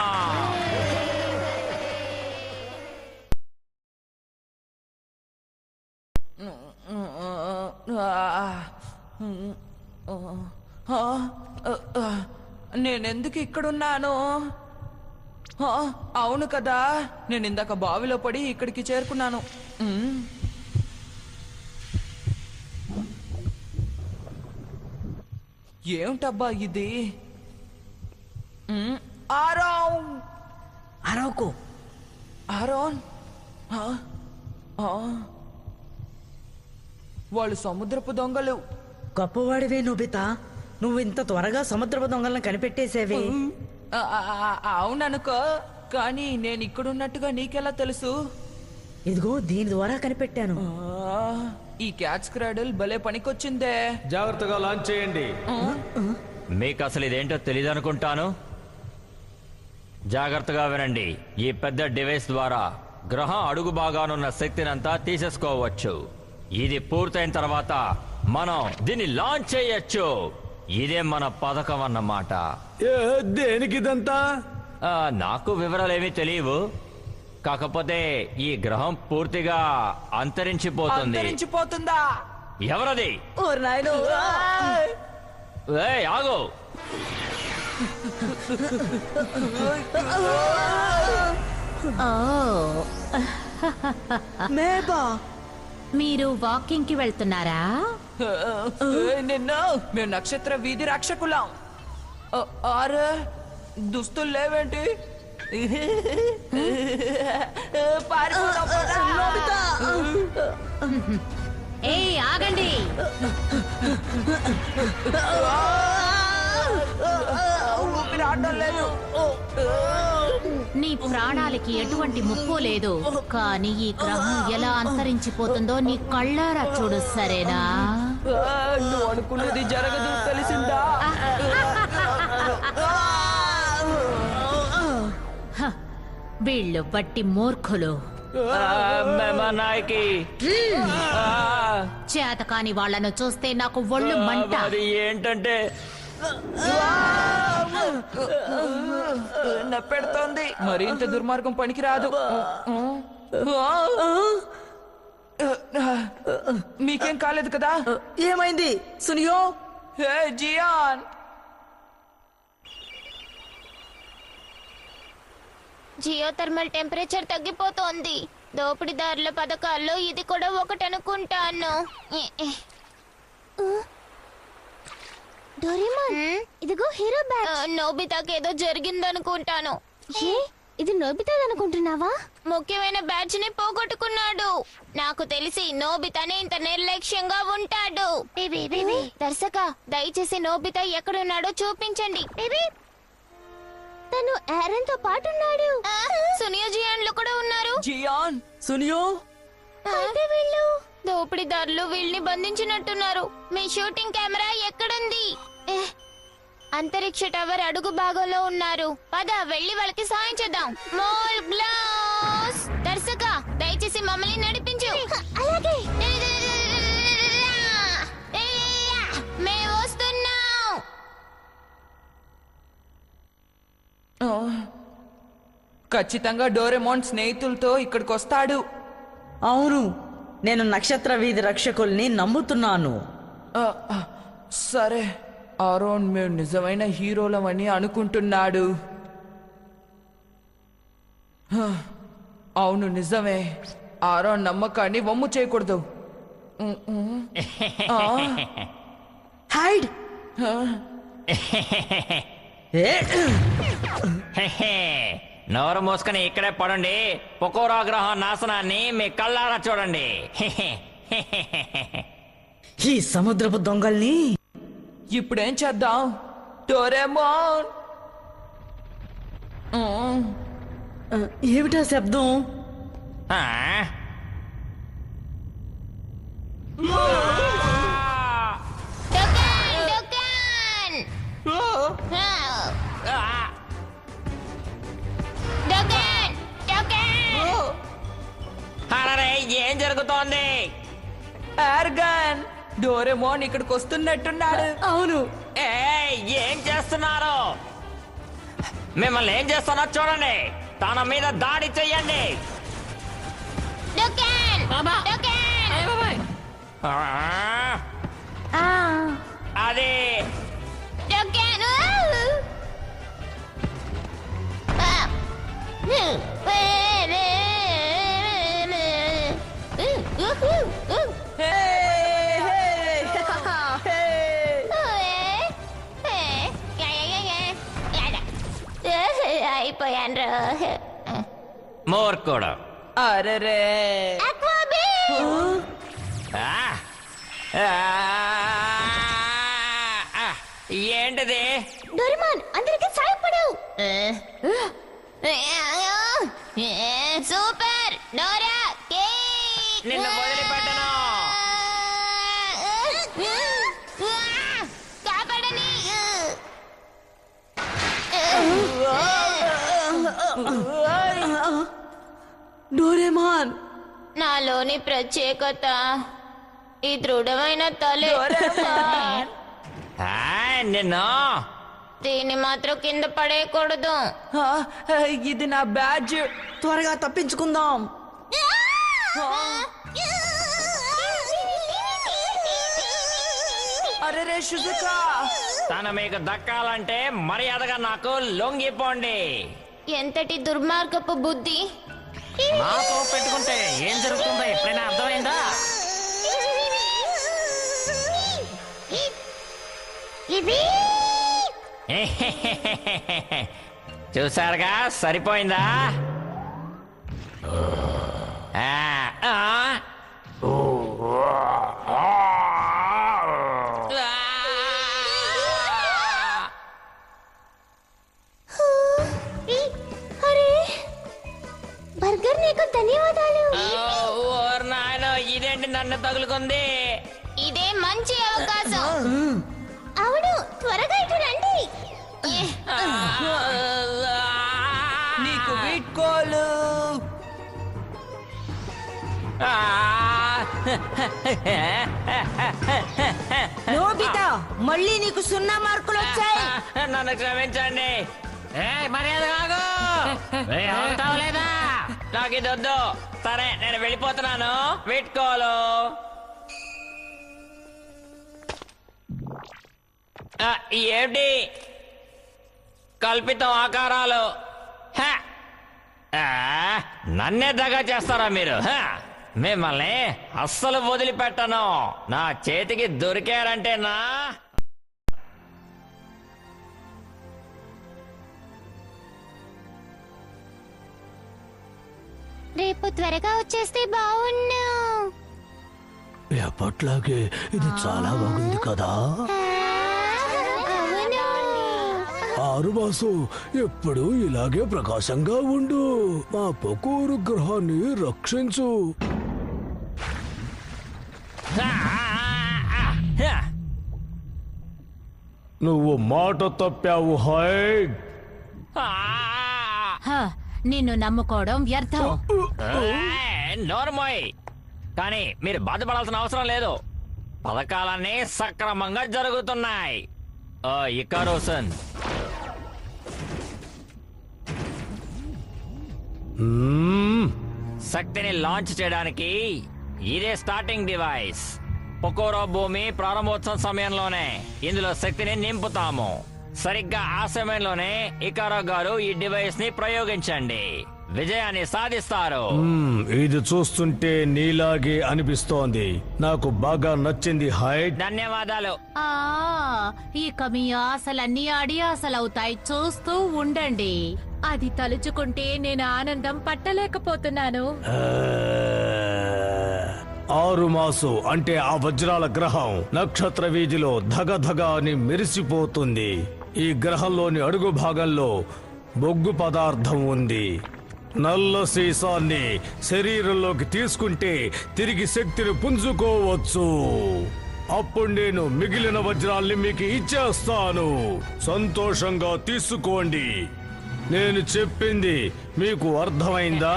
Speaker 1: నేనెందుకు ఇక్కడున్నాను? అవును కదా, నేను ఇందాక బావిలో పడి ఇక్కడికి చేరుకున్నాను. ఏమిటబ్బా ఇది? ఆరోన్!
Speaker 7: అరవకు.
Speaker 1: ఆరోన్! వాళ్ళు సముద్రపు దొంగలు.
Speaker 7: గొప్పవాడివే నోబితా, నువ్వు ఇంత త్వరగా సముద్రపు దొంగలను కనిపెట్టేసేవే.
Speaker 1: అవుననుకో, కానీ నేను ఇక్కడున్నట్టుగా నీకెలా తెలుసు?
Speaker 7: ఇదిగో దీని ద్వారా కనిపెట్టాను.
Speaker 1: ఈ క్యాచ్ క్రాడల్ భలే పనికొచ్చిందే.
Speaker 11: జాగ్రత్తగా లాంచ్ చేయండి.
Speaker 9: మీకు అసలు ఇదేంటో తెలియదు అనుకుంటాను. జాగ్రత్తగా వినండి, ఈ పెద్ద డివైస్ ద్వారా గ్రహం అడుగు భాగానున్న శక్తినంతా తీసేసుకోవచ్చు. ఇది పూర్తయిన తర్వాత మనం దీన్ని లాంచ్ చేయొచ్చు. ఇదే మన పథకం అన్నమాట.
Speaker 11: దేనికిదంతా?
Speaker 9: నాకు వివరాలేమీ తెలియవు. కాకపోతే ఈ గ్రహం పూర్తిగా అంతరించిపోతుంది.
Speaker 1: అంతరించిపోతుందా?
Speaker 9: ఎవరది?
Speaker 7: ఓ నాయనో!
Speaker 9: ఏయ్, ఆగు!
Speaker 7: మేబా
Speaker 12: మీరు వాకింగ్ కి వెళ్తున్నారా?
Speaker 1: నిన్న మేము నక్షత్ర వీధి రక్షకులం. ఆరే దుస్తులు లేవేంటి?
Speaker 12: ఏ ఆగండి!
Speaker 1: ఊపిరి ఆడడం లేదు.
Speaker 12: నీ ప్రాణాలకి ఎటువంటి ముప్పు లేదు, కానీ ఈ గ్రహం ఎలా అంతరించిపోతుందో నీ కళ్ళారా చూడు, సరేనా?
Speaker 1: నువ్వు అనుకున్నది జరగదు, తెలిసిందా?
Speaker 12: వీళ్ళు బట్టి మూర్ఖులు.
Speaker 9: నాయకి
Speaker 12: చేతకాని వాళ్ళను చూస్తే నాకు ఒళ్ళు మంట.
Speaker 9: అది ఏంటంటే
Speaker 1: నప్పెడుతోంది. మరి ఇంత దుర్మార్గం పనికిరాదు. మీకేం కాలేదు కదా?
Speaker 7: ఏమైంది సునియో?
Speaker 1: హే జియాన్,
Speaker 2: జియో థర్మల్ టెంపరేచర్ తగ్గిపోతోంది. దోపిడీదారుల పథకాల్లో ఇది కూడా ఒకటనుకుంటాను.
Speaker 5: డోరేమాన్, ఇదిగో హీరో బ్యాగ్.
Speaker 2: నోబితాకి ఏదో జరిగిందనుకుంటాను.
Speaker 5: ఇది నోబితాదనుకుంటున్నావా?
Speaker 2: ముఖ్యమైన బ్యాచ్ ని పోగొట్టుకున్నాడు. నాకు తెలిసి నోబితానే ఇంత నిర్లక్ష్యంగా ఉంటాడు. దర్శక, దయచేసి నోబితా ఎక్కడున్నాడో చూపించండి.
Speaker 5: తను ఆరన్ తో పాటున్నాడు.
Speaker 2: సునియో జియాన్లు కూడా ఉన్నారు.
Speaker 1: జియాన్,
Speaker 7: సునియో
Speaker 5: అయితే వీళ్ళు
Speaker 2: దోపిడీదారులు వీళ్ళని బంధించినట్టున్నారు. మీ షూటింగ్ కెమెరా ఎక్కడుంది? అంతరిక్ష టవర్ అడుగు భాగంలో ఉన్నారు. పద వెళ్ళి వాళ్ళకి సాయం చేద్దాం. మోల్ గ్లాస్, దర్శక దయచేసి మమ్మల్ని నడిపించు.
Speaker 5: అలాగే.
Speaker 2: మేము వస్తున్నాం.
Speaker 1: ఖచ్చితంగా డోరెమోన్ స్నేహితులతో ఇక్కడికి వస్తాడు.
Speaker 7: అవును, నేను నక్షత్ర వీధి రక్షకుల్ని నమ్ముతున్నాను.
Speaker 1: సరే, ఆరోన్ మేము నిజమైన హీరోలమని అనుకుంటున్నాడు. అవును, నిజమే. ఆరోన్ నమ్మకాన్ని వమ్ము చేయకూడదు.
Speaker 7: హైడ్!
Speaker 10: నోరు మూసుకుని ఇక్కడే పడండి. పొకోరా గ్రహం నాశనాన్ని మీ కళ్ళారా చూడండి.
Speaker 7: ఈ సముద్రపు దొంగల్ని
Speaker 1: ఇప్పుడేం చేద్దాం? డోరేమోన్,
Speaker 7: ఏమిటా శబ్దం?
Speaker 10: ఆ? అరే, ఏం జరుగుతోంది?
Speaker 1: ఆర్గన్, డోరేమోన్ ఇక్కడికి వస్తున్నట్టున్నాడు.
Speaker 7: అవును.
Speaker 10: ఏం చేస్తున్నారు? మిమ్మల్ని ఏం చేస్తున్నా చూడండి. తన మీద దాడి చెయ్యండి. అది
Speaker 2: అయిపోయాను.
Speaker 10: మూర్ఖుడు.
Speaker 1: అరెరే,
Speaker 10: ఏంటిది?
Speaker 5: డోరేమాన్, అందరికీ సాయపడు.
Speaker 2: సూపర్ డోరా
Speaker 10: నిన్ను వదిలిపెట్టను.
Speaker 2: కాపాడని.
Speaker 7: డోరేమాన్,
Speaker 2: నాలోని ప్రత్యేకత ఈ దృఢమైన తలే.
Speaker 10: నిన్ను
Speaker 2: దీన్ని మాత్రం కింద పడేయకూడదు.
Speaker 1: ఆ, ఇది నా బ్యాడ్జ్.
Speaker 7: త్వరగా తప్పించుకుందాం.
Speaker 1: అరే రే షుజుకా,
Speaker 10: తను మీకు దక్కాలంటే మర్యాదగా నాకు లొంగిపోండి.
Speaker 2: ఎంతటి దుర్మార్గపు బుద్ధి.
Speaker 10: నాతో పెట్టుకుంటే ఏం జరుగుతుందో ఎప్పుడైనా అర్థమైందా? చూసారుగా, సరిపోయిందా? ఆ, ఆ.
Speaker 5: అరే బర్గర్ నీకు ధన్యవాదాలు.
Speaker 10: ఓర్ నాయనో, ఇదేంటి నన్ను తగులుకుంది?
Speaker 2: ఇదే మంచి అవకాశం.
Speaker 5: అవును, త్వరగా ఇటు రండి.
Speaker 1: నీకు వీడ్కోలు.
Speaker 6: నోబితా, మళ్ళీ నీకు 0 మార్కులు వచ్చాయి.
Speaker 10: నన్ను క్షమించండి. మర్యాద కాదు, అవుతావలేదా? నాకు ఇది వద్దు. సరే, నేను వెళ్ళిపోతున్నాను. వీడ్కోలు. ఏమిటి కల్పితం ఆకారాలు? హ! నన్నే దగా చేస్తారా మీరు? మిమ్మల్ని అస్సలు వదిలిపెట్టను. నా చేతికి దొరికారంటేనా?
Speaker 5: రేపు త్వరగా వచ్చేస్తే బాగున్నా.
Speaker 11: ఎప్పట్లాగే ఇది చాలా బాగుంది కదా. ఆరుమాసు, ఎప్పుడు ఇలాగే ప్రకాశంగా ఉండు. మా పొకూరు గ్రహాన్ని రక్షించు. నువ్వు మాట తప్పావు హాయ్.
Speaker 12: నిన్ను నమ్ముకోవడం వ్యర్థం.
Speaker 10: నోర్మోయ్, కానీ మీరు బాధపడాల్సిన అవసరం లేదు. పథకాలన్నీ సక్రమంగా జరుగుతున్నాయి. ఇకారోసన్, శక్తిని లాంచ్ చేయడానికి ఇదే స్టార్టింగ్ డివైస్. పొకోరో భూమి ప్రారంభోత్సవం సమయంలోనే ఇందులో శక్తిని నింపుతాము. సరిగ్గా ఆ సమయంలోనే ఇకారో గారు ఈ డివైస్ ని ప్రయోగించండి. విజయాన్ని సాధిస్తారు.
Speaker 11: ఇది చూస్తుంటే నీలాగే అనిపిస్తోంది. నాకు బాగా నచ్చింది హాయ్.
Speaker 10: ధన్యవాదాలు.
Speaker 12: ఇక మీ ఆశలన్నీ అడియాసలవుతాయి. చూస్తూ ఉండండి. అది తలుచుకుంటే నేను ఆనందం పట్టలేకపోతున్నాను.
Speaker 11: ఆరుమాసు అంటే ఆ వజ్రాల గ్రహం నక్షత్ర వీధిలో ధగధగ అని మెరిసిపోతుంది. ఈ గ్రహంలోని అడుగు భాగంలో బొగ్గు పదార్థం ఉంది. నల్ల సీసాన్ని శరీరంలోకి తీసుకుంటే తిరిగి శక్తిని పుంజుకోవచ్చు. అప్పుడు నేను మిగిలిన వజ్రాల్ని మీకు ఇచ్చేస్తాను. సంతోషంగా తీసుకోండి. నేను చెప్పింది మీకు అర్థమైందా?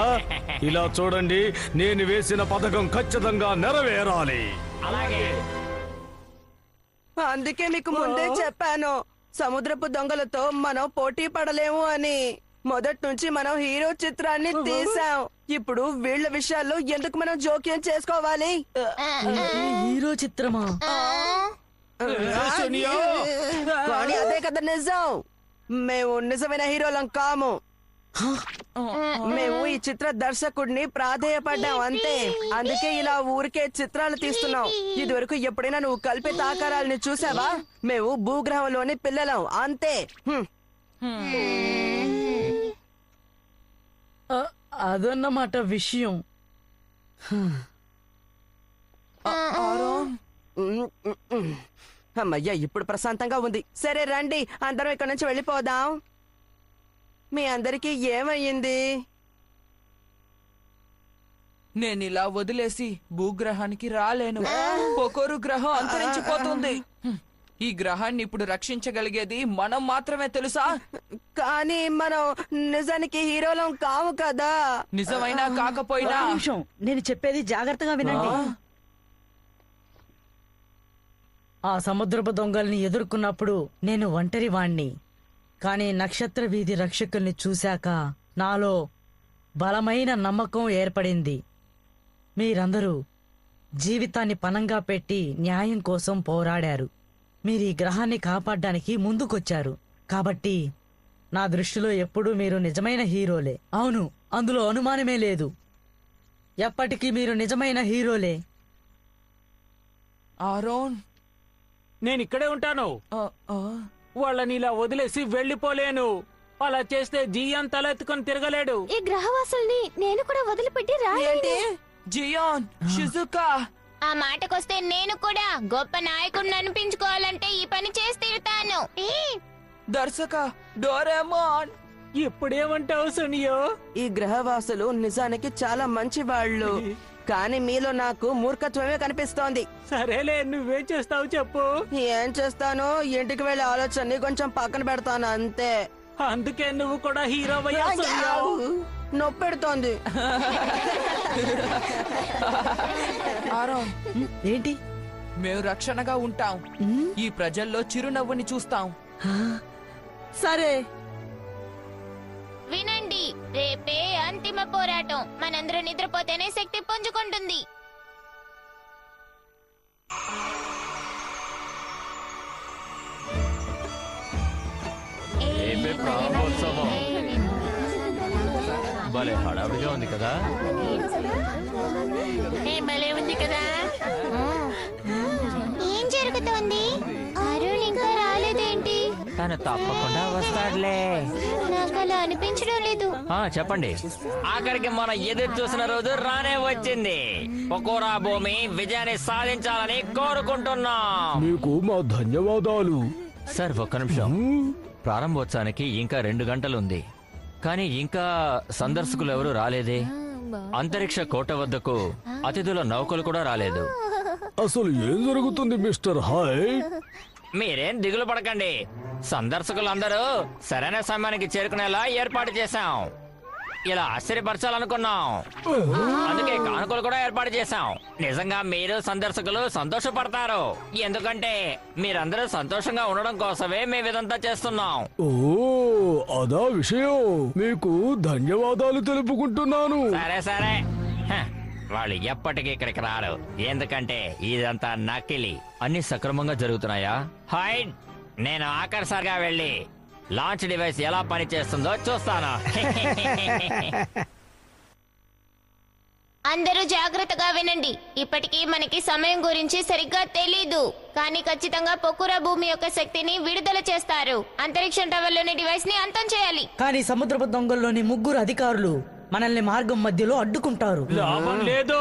Speaker 11: ఇలా చూడండి, నేను వేసిన పథకం ఖచ్చితంగా నెరవేరాలి.
Speaker 10: అలాగే.
Speaker 4: అందుకే మీకు ముందే చెప్పాను, సముద్రపు దొంగలతో మనం పోటీ పడలేము అని. మొదటి నుంచి మనం హీరో చిత్రాన్ని తీసాం. ఇప్పుడు వీళ్ళ విషయాల్లో ఎందుకు మనం జోక్యం చేసుకోవాలి?
Speaker 7: హీరో చిత్రమా?
Speaker 4: కానీ అదే కదా నిజం. మేము నిజమైన హీరోలం కాము. మేము ఈ చిత్ర దర్శకుడిని ప్రాధేయపడ్డాం అంతే. అందుకే ఇలా ఊరికే చిత్రాలు తీస్తున్నాం. ఇదివరకు ఎప్పుడైనా నువ్వు కల్పిత ఆకారాలని చూసావా? మేము భూగ్రహంలోని పిల్లలం అంతే.
Speaker 7: అదన్నమాట విషయం.
Speaker 4: అమ్మయ్యా, ఇప్పుడు ప్రశాంతంగా ఉంది. సరే రండి, అందరం ఇక్కడ నుంచి వెళ్ళిపోదాం. మీ అందరికీ ఏమయ్యింది?
Speaker 1: నేను ఇలా వదిలేసి భూగ్రహానికి రాలేను. పొకోరు గ్రహం అంతరించిపోతుంది. ఈ గ్రహాన్ని ఇప్పుడు రక్షించగలిగేది మనం మాత్రమే, తెలుసా?
Speaker 4: కానీ మనం నిజానికి హీరోలం కావు కదా.
Speaker 1: నిజమైనా కాకపోయినా
Speaker 7: ఒక్క నిమిషం, నేను చెప్పేది జాగ్రత్తగా వినండి. ఆ సముద్రపు దొంగల్ని ఎదుర్కొన్నప్పుడు నేను ఒంటరి వాణ్ణి. కానీ నక్షత్ర వీధి రక్షకుల్ని చూశాక నాలో బలమైన నమ్మకం ఏర్పడింది. మీరందరూ జీవితాన్ని పణంగా పెట్టి న్యాయం కోసం పోరాడారు. మీరు ఈ గ్రహాన్ని కాపాడడానికి ముందుకొచ్చారు. కాబట్టి నా దృష్టిలో ఎప్పుడూ మీరు నిజమైన హీరోలే. అవును, అందులో అనుమానమే లేదు. ఎప్పటికీ మీరు నిజమైన హీరోలే.
Speaker 1: ఆరోన్,
Speaker 3: నేను ఇక్కడే ఉంటాను.
Speaker 1: ఆ, ఆ,
Speaker 3: వాళ్ళని ఇలా వదిలేసి వెళ్ళిపోలేను. అలా చేస్తే జియాన్ తలెత్తుకొని తిరగలేడు.
Speaker 5: ఈ గ్రహవాసుల్ని నేను కూడా వదిలిపెట్టి రాలేను.
Speaker 1: జియాన్, షిజుకా,
Speaker 2: ఆ మాటకొస్తే నేను కూడా గొప్ప నాయకుడిని అనిపించుకోవాలంటే ఈ పని చేసి తీరుతాను.
Speaker 1: దర్శక డోరేమోన్.
Speaker 3: ఇప్పుడేమంటావు సునియో?
Speaker 4: ఈ గ్రహవాసులు నిజానికి చాలా మంచి వాళ్ళు, కానీ మీలో నాకు మూర్ఖత్వమే కనిపిస్తోంది.
Speaker 3: సరేలే, నువ్వేం చేస్తావు చెప్పు.
Speaker 4: ఏం చేస్తాను, ఇంటికి వెళ్ళే ఆలోచనని కొంచెం పక్కన పెడతాను అంతే.
Speaker 3: అందుకే నువ్వు కూడా హీరో
Speaker 4: నొప్పెడుతోంది.
Speaker 1: ఆరోన్,
Speaker 7: ఏంటి?
Speaker 1: మేము రక్షణగా ఉంటాం. ఈ ప్రజల్లో చిరునవ్వుని చూస్తాం.
Speaker 7: సరే,
Speaker 2: వినండి, రేపే అంతిమ పోరాటం. మనందరూ నిద్రపోతేనే శక్తి పుంజుకుంటుంది.
Speaker 9: రేపే ప్రారంభోత్సవం. భలే హడావిడిగా ఉంది కదా.
Speaker 5: ఏం జరుగుతోంది? అరుణ్ ఇంకా రాలేదేంటి?
Speaker 9: తను తప్పకుండా వస్తాడులే.
Speaker 5: నాకు అలా అనిపించడం లేదు.
Speaker 9: చెప్పండి. ఆఖరికి మనం ఎదురు చూసిన రోజు రానే వచ్చింది. పకోరా భూమి విజయాన్ని సాధించాలని కోరుకుంటున్నాం.
Speaker 11: మీకు మా ధన్యవాదాలు.
Speaker 9: సార్, ఒక్క నిమిషం. ప్రారంభోత్సవానికి ఇంకా 2 గంటలుంది. కానీ ఇంకా సందర్శకులు ఎవరు రాలేదే. అంతరిక్ష కోట వద్దకు అతిథుల నౌకలు కూడా రాలేదు.
Speaker 11: అసలు ఏం జరుగుతుంది మిస్టర్ హైడ్?
Speaker 9: మీరేం దిగులు పడకండి. సందర్శకులందరూ సరైన సమయానికి చేరుకునేలా ఏర్పాటు చేశాం. ఇలా ఆశ్చర్యపరచాలనుకున్నాం. అందుకే కానుకలు కూడా ఏర్పాటు చేశాం. నిజంగా మీరు సందర్శకులు సంతోషపడతారు. ఎందుకంటే మీరందరూ సంతోషంగా ఉండడం కోసమే మేము ఇదంతా చేస్తున్నాం.
Speaker 11: ఓ, అదా విషయం. మీకు ధన్యవాదాలు తెలుపుకుంటున్నాను.
Speaker 9: సరే సరే, వాళ్ళు ఎప్పటికీ ఇక్కడికి రారు. ఎందుకంటే ఇదంతా నకిలీ. అన్ని సక్రమంగా జరుగుతున్నాయా? హైడ్, నేను ఆఖరిసారిగా వెళ్ళి లాంచ్ డివైస్ ఎలా పనిచేస్తుందో చూస్తాను.
Speaker 2: అందరూ జాగ్రత్తగా వినండి. ఇప్పటికీ మనకి సమయం గురించి సరిగ్గా తెలీదు, కానీ ఖచ్చితంగా పొకురా భూమి యొక్క శక్తిని విడుదల చేస్తారు. అంతరిక్షం టవర్లోని డివైస్ ని అంతం చేయాలి.
Speaker 7: కానీ సముద్రపు దొంగల్లోని 3 అధికారులు మనల్ని మార్గం మధ్యలో అడ్డుకుంటారు.
Speaker 3: లాభం లేదు.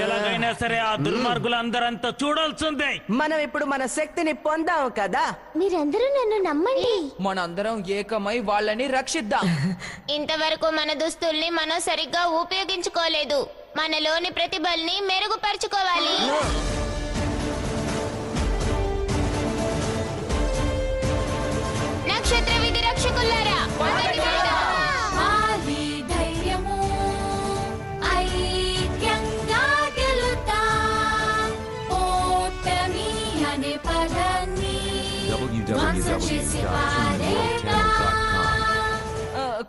Speaker 3: ఎలాగైనా సరే ఆ దుర్మార్గులందరంతా చూడాల్సిందే.
Speaker 4: మనం ఇప్పుడు మన శక్తిని పొందాం కదా.
Speaker 5: మీరందరూ నన్ను నమ్మండి.
Speaker 1: మనందరం ఏకమై వాళ్ళని రక్షిద్దాం.
Speaker 2: ఇంతవరకు మన దుస్తుల్ని మనం సరిగ్గా ఉపయోగించుకోలేదు. మనలోని ప్రతిభల్ని మెరుగుపరుచుకోవాలి. నక్షత్ర విధి రక్షకులారా, మొదటి వెళ్దాం.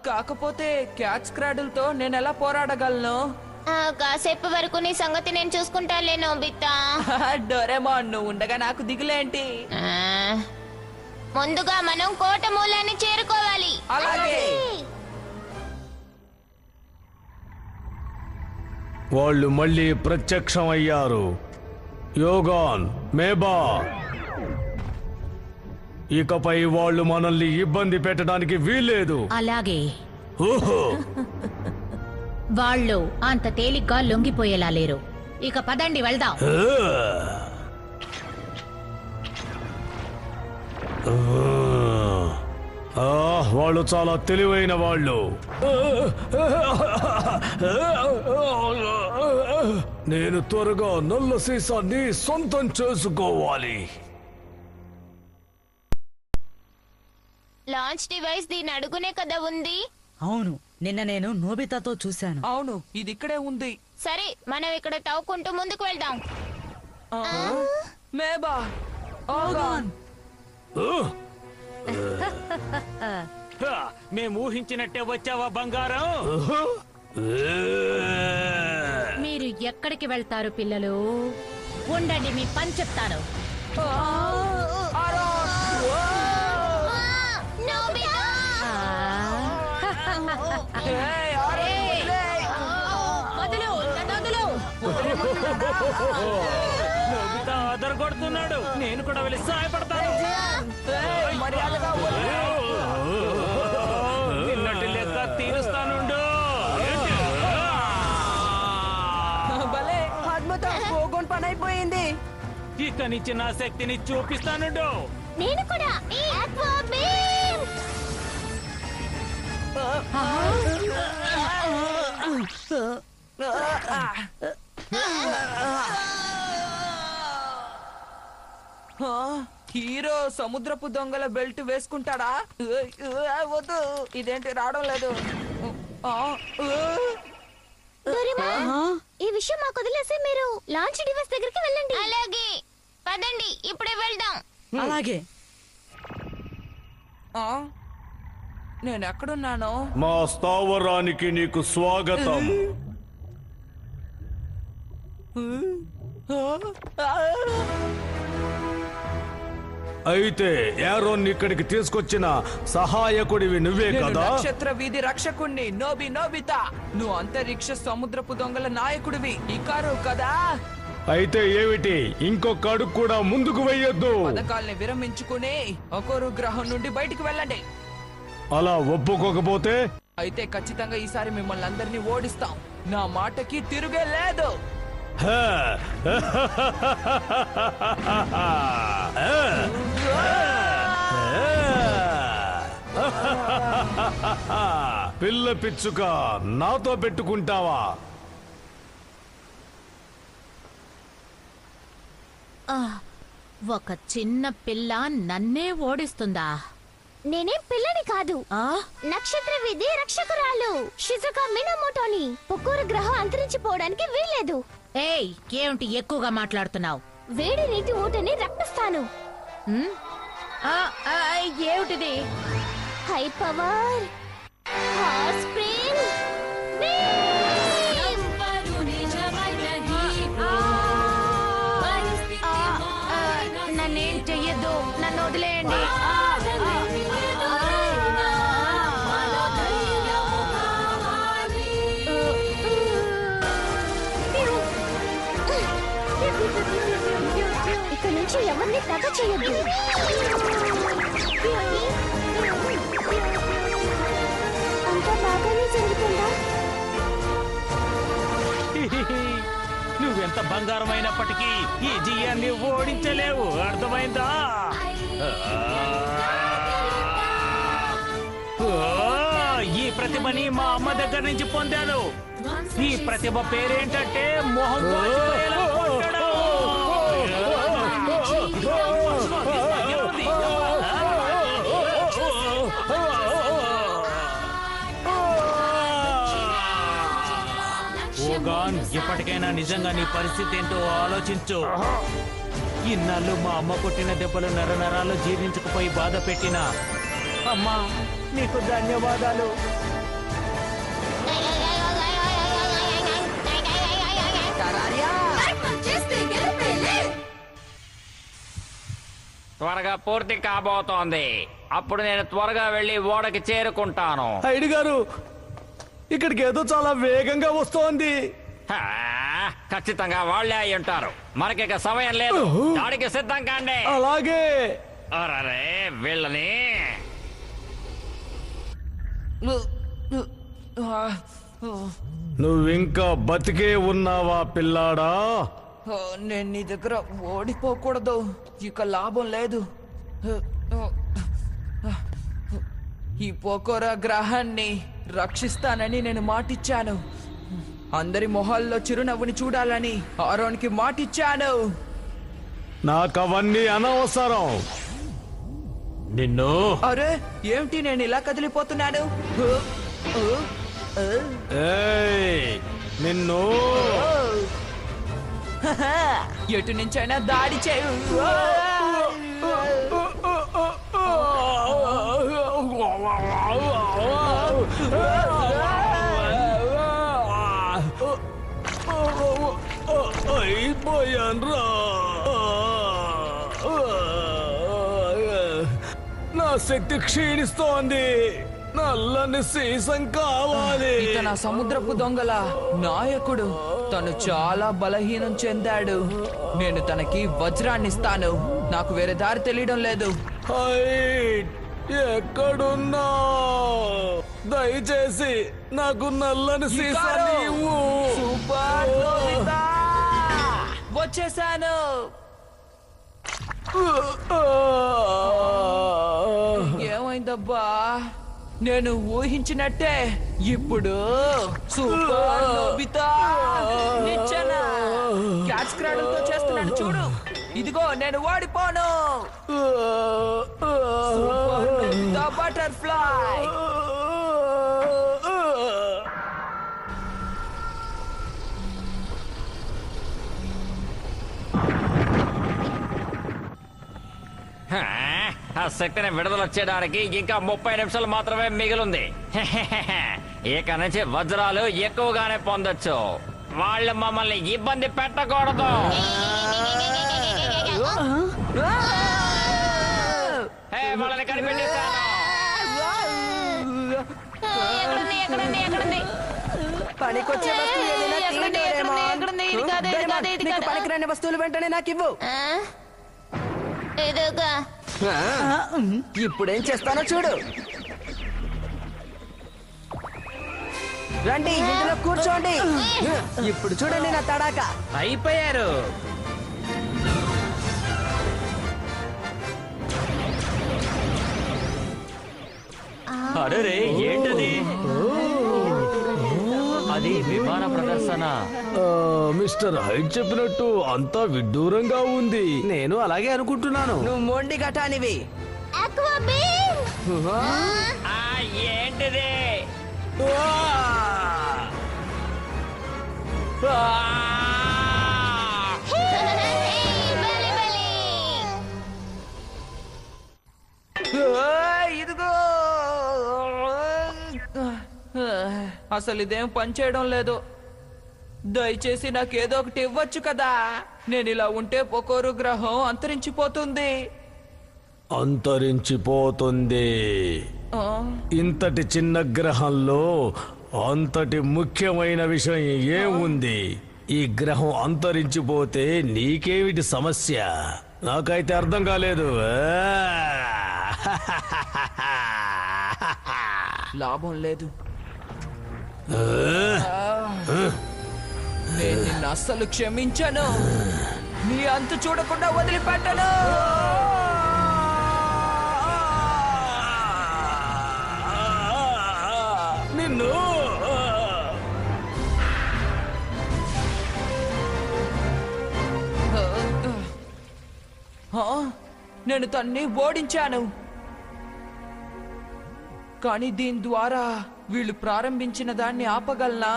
Speaker 1: కాకపోతే క్యాచ్ క్రాడిల్ తో నేను ఎలా పోరాడగలను?
Speaker 2: కాసేపు వరకు నీ సంగతి నేను చూసుకుంటాలే నోబితా.
Speaker 1: డోరేమోన్, నువ్వు ఉండగా నాకు దిగులేంటి?
Speaker 2: ముందుగా మనం కోట మూలాన్ని చేరుకోవాలి.
Speaker 1: అలాగే.
Speaker 11: వాళ్ళు మళ్ళీ ప్రత్యక్షమయ్యారు. యోగాన్, మేబా, ఇకపై వాళ్ళు మనల్ని ఇబ్బంది పెట్టడానికి వీల్లేదు.
Speaker 12: అలాగే.
Speaker 11: ఓహో,
Speaker 12: వాళ్ళు అంత తేలిగ్గా లొంగిపోయేలా లేరు. ఇక పదండి వెళ్దాం.
Speaker 11: వాళ్ళు చాలా తెలివైన వాళ్ళు. నేను త్వరగా నల్ల సీసాన్ని సొంతం చేసుకోవాలి.
Speaker 2: లాంచ్ డివైస్ దీని అడుగునే కదా ఉంది.
Speaker 7: అవును, నిన్న నేను నోబితాతో చూశాను.
Speaker 1: అవును, ఇది ఇక్కడే ఉంది.
Speaker 2: సరే, మనం ఇక్కడ తవ్వుకుంటూ ముందుకు వెళ్దాం.
Speaker 1: మేబా, ఓగాన్.
Speaker 3: మేము ఊహించినట్టే వచ్చావా బంగారం?
Speaker 12: మీరు ఎక్కడికి వెళ్తారు పిల్లలు? ఉండండి, మీ పని చెప్తాను. వదులు, నన్ను వదులు.
Speaker 3: నోబితా అదరగొడుతున్నాడు. నేను కూడా వెళ్ళి సహాయపడతాను.
Speaker 1: మర్యాదగా
Speaker 3: నిన్నటి లెక్క తీరుస్తానుండు.
Speaker 1: భలే
Speaker 4: అద్భుతం, పోగొన్ పని అయిపోయింది.
Speaker 3: ఇక నుంచి నా శక్తిని చూపిస్తానుండు.
Speaker 5: నేను కూడా ఆక్వా బీమ్.
Speaker 1: హీరో సముద్రపు దొంగల బెల్ట్ వేసుకుంటాడా? వద్దు, ఇదేంటి రావడం లేదు.
Speaker 5: డోరేమాన్, ఈ విషయం మాకు వదిలేసి మీరు లాంచ్ డివైస్ దగ్గరికి వెళ్ళండి.
Speaker 2: అలాగే పదండి, ఇప్పుడే వెళ్దాం.
Speaker 7: అలాగే.
Speaker 1: నేను ఎక్కడున్నాను?
Speaker 8: మా స్థావరానికి నీకు స్వాగతం. అయితే యారోన్ ఇక్కడికి తీసుకొచ్చిన సహాయకుడివి నువ్వే
Speaker 1: నేను
Speaker 8: కదా?
Speaker 1: నక్షత్ర వీధి రక్షకుణ్ణి, నోబితా. నువ్వు అంతరిక్ష సముద్రపు దొంగల నాయకుడివి, ఇకారో కదా?
Speaker 8: అయితే ఏమిటి, ఇంకొక అడుగు కూడా ముందుకు వెయ్యొద్దు.
Speaker 1: పథకాల్ని విరమించుకుని ఒకరు గ్రహం నుండి బయటికి వెళ్ళండి.
Speaker 8: అలా ఒప్పుకోకపోతే
Speaker 1: అయితే ఖచ్చితంగా ఈసారి మిమ్మల్ని అందరినీ ఓడిస్తాం. నా మాటకి తిరుగే లేదు.
Speaker 8: పిల్ల పిచ్చుక నాతో పెట్టుకుంటావా?
Speaker 12: ఒక చిన్న పిల్ల నన్నే ఓడిస్తుందా?
Speaker 5: నేనేం పిల్లని కాదు, నక్షత్ర వీధి రక్షకురాలు షిజుకా మినమోటోని. పొక్కూరు గ్రహం అంతరించిపోవడానికి వీల్లేదు.
Speaker 12: ఏయ్, ఏమిటి ఎక్కువగా మాట్లాడుతున్నావు?
Speaker 5: వేడి నీటి ఊటని రప్పిస్తాను.
Speaker 12: ఏమిటిది?
Speaker 5: హై పవర్ హాట్ స్ప్రింగ్
Speaker 12: నన్నేం చెయ్యొద్దు, నన్ను వదిలేయండి.
Speaker 5: ఇక్కడ నుంచి ఎవరిని తగ్గ చేయొద్దు. అంతా బాగానే జరుగుతుందా?
Speaker 3: నువ్వెంత బంగారమైనప్పటికీ ఈ జియాన్ని ఓడించలేవు, అర్థమైందా? ఈ ప్రతిభని మా అమ్మ దగ్గర నుంచి పొందాను. ఈ ప్రతిభ పేరేంటంటే మొహం వాచిపోయేలా కొట్టడం. ఓగాన్, ఇప్పటికైనా నిజంగా నీ పరిస్థితి ఏంటో ఆలోచించు. ఇన్నాళ్ళు మా అమ్మ కొట్టిన దెబ్బలు నరనరాలు జీర్ణించుకుపోయి బాధ పెట్టిన అమ్మా, నీకు ధన్యవాదాలు.
Speaker 10: త్వరగా పూర్తి కాబోతోంది. అప్పుడు నేను త్వరగా వెళ్లి ఓడకి చేరుకుంటాను.
Speaker 8: ఐడి గారు, ఇక్కడికి ఏదో చాలా వేగంగా వస్తోంది.
Speaker 10: ఖచ్చితంగా వాళ్లే అయి ఉంటారు. మనకిక సమయం లేదు, దాడికి సిద్ధం కాండి.
Speaker 8: అలాగే.
Speaker 10: అరే వీళ్ళని
Speaker 8: నువ్వింకా బతికే ఉన్నావా పిల్లాడా?
Speaker 1: నేను నీ దగ్గర ఓడిపోకూడదు, ఇక లాభం లేదు. ఈ పోకోరా గ్రహాన్ని రక్షిస్తానని నేను మాటిచ్చాను. అందరి మొహాల్లో చిరునవ్వుని చూడాలని ఆరోన్కి మాటిచ్చాను.
Speaker 8: నాకవన్నీ అనవసరం.
Speaker 3: నిన్ను
Speaker 1: అరే ఏమిటి నేను ఇలా కదిలిపోతున్నాను?
Speaker 8: ఏయ్, నిన్ను
Speaker 1: ఎటు నుంచైనా దాడి చేయు.
Speaker 11: నా శక్తి క్షీణిస్తోంది. నల్లని సీసం కావాలి.
Speaker 1: ఇతను ఆ సముద్రపు దొంగల నాయకుడు. తను చాలా బలహీనం చెందాడు. నేను తనకి వజ్రాన్ని ఇస్తాను. నాకు వేరే దారి తెలియడం లేదు.
Speaker 11: హైట్, ఎక్కడున్నా దయచేసి నాకు నల్లని సీసాన్ని ఇవ్వు.
Speaker 1: Super Nobita! వచ్చేసాను. ఏమైందబ్బా? నేను ఊహించినట్టే ఇప్పుడు సూపర్ నోబితా నిచ్చెన క్యాచ్ క్రాడల్తో చేస్తున్నాను చూడు. ఇదిగో నేను ఓడిపోను. Super Nobita butterfly.
Speaker 10: ఆ శక్తిని విడుదల చేయడానికి ఇంకా 30 నిమిషాలు మాత్రమే మిగిలింది. ఇక నుంచి వజ్రాలు ఎక్కువగానే పొందొచ్చు. వాళ్ళు మమ్మల్ని ఇబ్బంది పెట్టకూడదు. వాళ్ళని కనిపెట్టేశాను.
Speaker 4: పనికొచ్చే వస్తువు ఏదైనా తీయండి డోరేమాన్. నీకు పనికిరాని వస్తువులు వెంటనే నాకు ఇవ్వు.
Speaker 2: ఇదిగో.
Speaker 4: ఇప్పుడేం చేస్తానో చూడు. రండి ఇందులో కూర్చోండి. ఇప్పుడు చూడండి నా తడాక.
Speaker 3: అయిపోయారు.
Speaker 10: అరే ఏంటది? అది విమాన ప్రదర్శన.
Speaker 11: మిస్టర్ హైట్ చెప్పినట్టు అంతా విడ్డూరంగా ఉంది.
Speaker 13: నేను అలాగే అనుకుంటున్నాను.
Speaker 4: నువ్వు మొండి ఘటానివి.
Speaker 2: Aqua beam.
Speaker 10: ఏంటిది?
Speaker 1: ఇదిగో. అసలు ఇదేం పనిచేయడం లేదు. దయచేసి నాకేదో ఒకటి ఇవ్వచ్చు కదా. నేను ఇలా ఉంటే పొకోరు గ్రహం అంతరించిపోతుంది.
Speaker 11: అంతరించిపోతుంది. ఇంతటి చిన్న గ్రహంలో అంతటి ముఖ్యమైన విషయం ఏముంది? ఈ గ్రహం అంతరించిపోతే నీకేమిటి సమస్య? నాకైతే అర్థం కాలేదు.
Speaker 1: లాభం లేదు. నేను నిన్ను అస్సలు క్షమించను. నీ అంతు చూడకుండా వదిలిపెట్టను.
Speaker 11: నిన్ను
Speaker 1: నేను తన్ని ఓడించాను. కానీ దీని ద్వారా వీళ్ళు ప్రారంభించిన దాన్ని ఆపగలనా?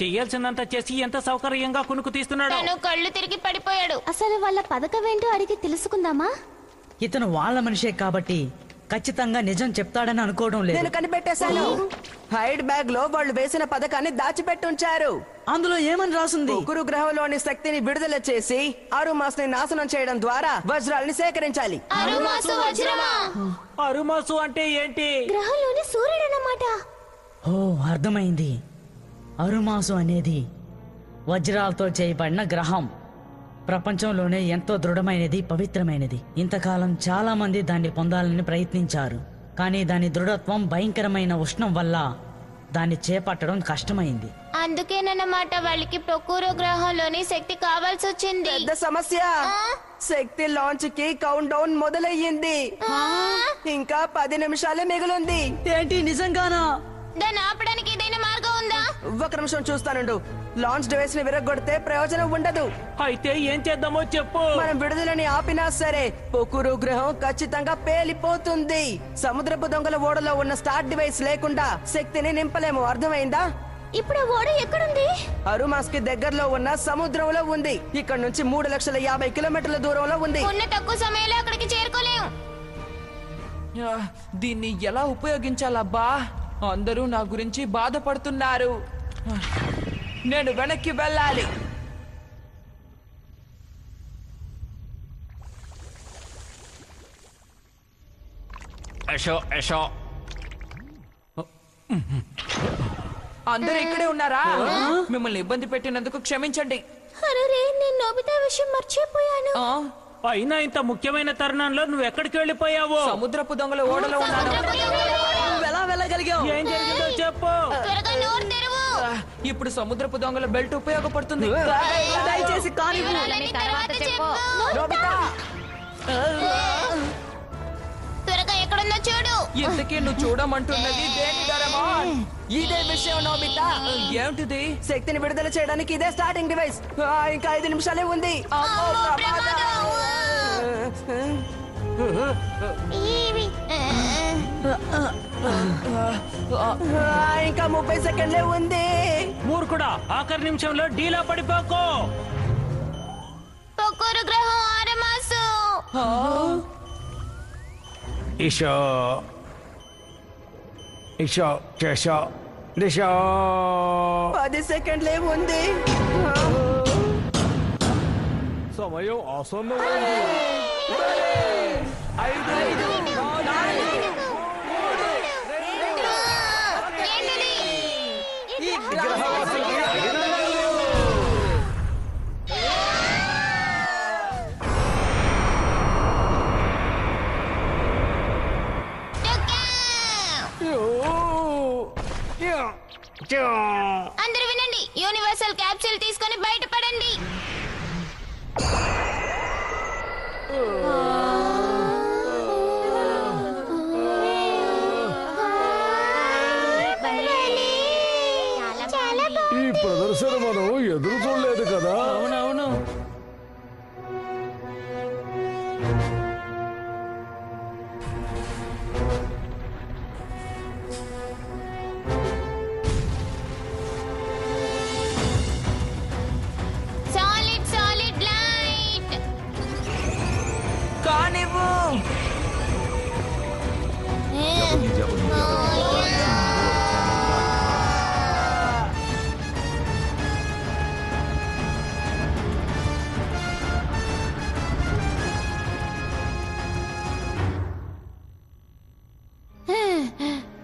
Speaker 3: చెయ్యాల్సిందంతా చేసి ఎంత సౌకర్యంగా కునుకు తీస్తున్నాడు.
Speaker 2: తను కళ్ళు తిరిగి పడిపోయాడు.
Speaker 5: అసలు వాళ్ళ పథకం ఏంటో అడిగి తెలుసుకుందామా?
Speaker 7: ఇతను వాళ్ళ మనిషే కాబట్టి ఖచ్చితంగా నిజం చెప్తాడని అనుకోవడం లేదు.
Speaker 4: నేను కనిపెట్టేశాను. హైడ్ బ్యాగ్ లో వాళ్ళు వేసిన పథకాన్ని దాచిపెట్టుంచారు.
Speaker 7: అందులో ఏమని రాసింది?
Speaker 4: పొకురు గ్రహంలోని శక్తిని విడుదల చేసి అరుమాస్ ని నాశనం చేయడం ద్వారా వజ్రాల్ని సేకరించాలి.
Speaker 2: అరుమాసు వజ్రమా?
Speaker 3: అరుమాసు అంటే ఏంటి?
Speaker 5: గ్రహంలోని సూర్యుడు అన్నమాట.
Speaker 7: ఓ అర్థమైంది. అరుమాసు అనేది వజ్రాలతో చేయబడిన గ్రహం. ప్రపంచంలోనే ఎంతో దృఢమైనది, పవిత్రమైనది. ఇంతకాలం చాలా మంది దాన్ని పొందాలని ప్రయత్నించారు. కానీ దాని దృఢత్వం భయంకరమైన ఉష్ణం వల్ల దాన్ని చేపట్టడం కష్టమైంది.
Speaker 2: అందుకేనన్నమాట వాళ్ళకి పొకూరు గ్రహంలోని శక్తి కావాల్సి వచ్చింది.
Speaker 4: పెద్ద సమస్య. శక్తి లాంచ్ కి కౌంట్ డౌన్ మొదలయ్యింది. ఇంకా 10 నిమిషాలే మిగిలింది.
Speaker 7: ఏంటి నిజంగానా?
Speaker 2: దాన్ని ఆపడానికి ఏదైనా మార్గం ఉందా?
Speaker 4: ఒక్క నిమిషం చూస్తానుండు. లాంచ్ డివైస్ ని విరగొడితే ప్రయోజనం ఉండదు.
Speaker 3: అయితే ఏం చేద్దామో చెప్పు.
Speaker 4: మనం విడుదలని ఆపినా సరే పొకురు గ్రహం ఖచ్చితంగా పేలిపోతుంది. సముద్రపు దొంగల ఓడలో ఉన్న స్టార్ట్ డివైస్ లేకుండా శక్తిని నింపలేము. అర్థమైందా?
Speaker 5: ఇప్పుడు ఓడ ఎక్కడుంది?
Speaker 4: అరుమాస్ కి దగ్గరలో ఉన్న సముద్రంలో ఉంది. ఇక్కడ నుంచి 3,50,000 కిలోమీటర్ల దూరంలో ఉంది.
Speaker 2: ఉన్న తక్కువ సమయంలో అక్కడికి చేరుకోలేము.
Speaker 1: దీన్ని ఎలా ఉపయోగించాలబ్బా? అందరూ నా గురించి బాధపడుతున్నారు. నేను వెనక్కి వెళ్ళాలి. అందరూ ఇక్కడే ఉన్నారా? మిమ్మల్ని ఇబ్బంది పెట్టినందుకు క్షమించండి.
Speaker 5: అరే నేను నోబితా విషయం మర్చిపోయాను.
Speaker 3: అయినా ఇంత ముఖ్యమైన తరుణంలో నువ్వు ఎక్కడికి వెళ్ళిపోయావు?
Speaker 1: సముద్రపు దొంగల ఓడలో ఉన్నాను.
Speaker 4: ఎలా వెళ్ళగలిగావు?
Speaker 3: ఏం జరిగిందో చెప్పు.
Speaker 1: ఇప్పుడు సముద్రపు దొంగల బెల్ట్ ఉపయోగపడుతుంది.
Speaker 4: దయచేసి కానివ్వు.
Speaker 2: త్వరగా ఎక్కడున్నా చూడు.
Speaker 1: ఇంతకీ నువ్వు చూడమంటున్నది దేని డోరేమోన్?
Speaker 4: ఇదే విషయం నోబితా.
Speaker 1: ఏమిటిది?
Speaker 4: శక్తిని విడుదల చేయడానికి ఇదే స్టార్టింగ్ డివైస్. ఇంకా 5 నిమిషాలే ఉంది. ఇంకా 30 సెకండ్లే ఉంది.
Speaker 3: మూర్ఖుడా, ఆఖరి నిమిషంలో డీలా పడిపోకు.
Speaker 2: పొక్కురు గ్రహం ఆరమాసు.
Speaker 11: ఇషా ఇషా చేషా దిశా
Speaker 4: 10 సెకండ్లే ఉంది.
Speaker 11: సమయం ఆసన్నమైంది.
Speaker 1: 5, 4, 3.
Speaker 2: అందరూ వినండి, యూనివర్సల్ క్యాప్సూల్ తీసుకొని బయటపడండి.
Speaker 11: ఈ ప్రదర్శన మనం ఎదురు చూడలేదు కదా.
Speaker 3: అవునవును.
Speaker 2: సాలిడ్ లైట్
Speaker 1: కానివ్వు.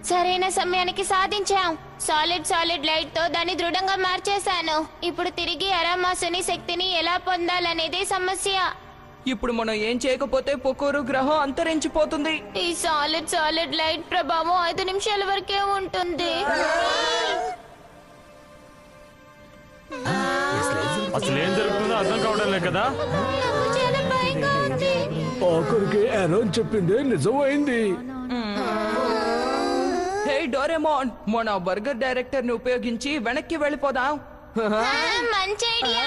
Speaker 2: సరైన సమయానికి సాధించాం. సాలిడ్ లైట్ తో దాన్ని దృఢంగా మార్చేశాను. ఇప్పుడు తిరిగి అరామాసుని శక్తిని ఎలా పొందాలనేదే సమస్య.
Speaker 1: ఇప్పుడు మనం ఏం చేయకపోతే పొకోరు గ్రహం అంతరించిపోతుంది.
Speaker 2: ఈ సాలిడ్ లైట్ ప్రభావం 5 నిమిషాల వరకే ఉంటుంది.
Speaker 8: అసలు ఏం జరుగుతుందో అర్థం కావడం లేదు కదా.
Speaker 2: చాలా భయంగా ఉంది.
Speaker 11: ఆఖరికి ఆరోన్ చెప్పిందే నిజమైంది.
Speaker 1: హే డోరేమోన్, మన బర్గర్ డైరెక్టర్ ని ఉపయోగించి వెనక్కి వెళ్ళిపోదాం.
Speaker 2: మంచి ఐడియా.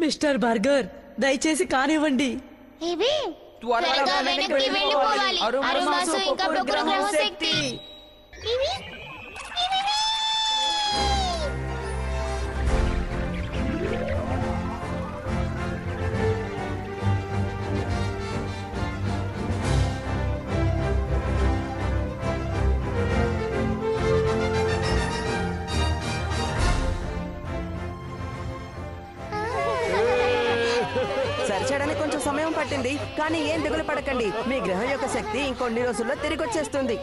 Speaker 7: మిస్టర్ బర్గర్, దయచేసి కానివ్వండి.
Speaker 1: త్వరగా
Speaker 2: వెనక్కి వెళ్ళిపోవాలి. అరుమాసు ఇంకా పొక్కురు గ్రహం శక్తి.
Speaker 4: సరిచేయడానికి కొంచెం సమయం పట్టింది, కానీ ఏం దిగులు పడకండి. మీ గ్రహం యొక్క శక్తి ఇంకొన్ని రోజుల్లో తిరిగి వచ్చేస్తుంది.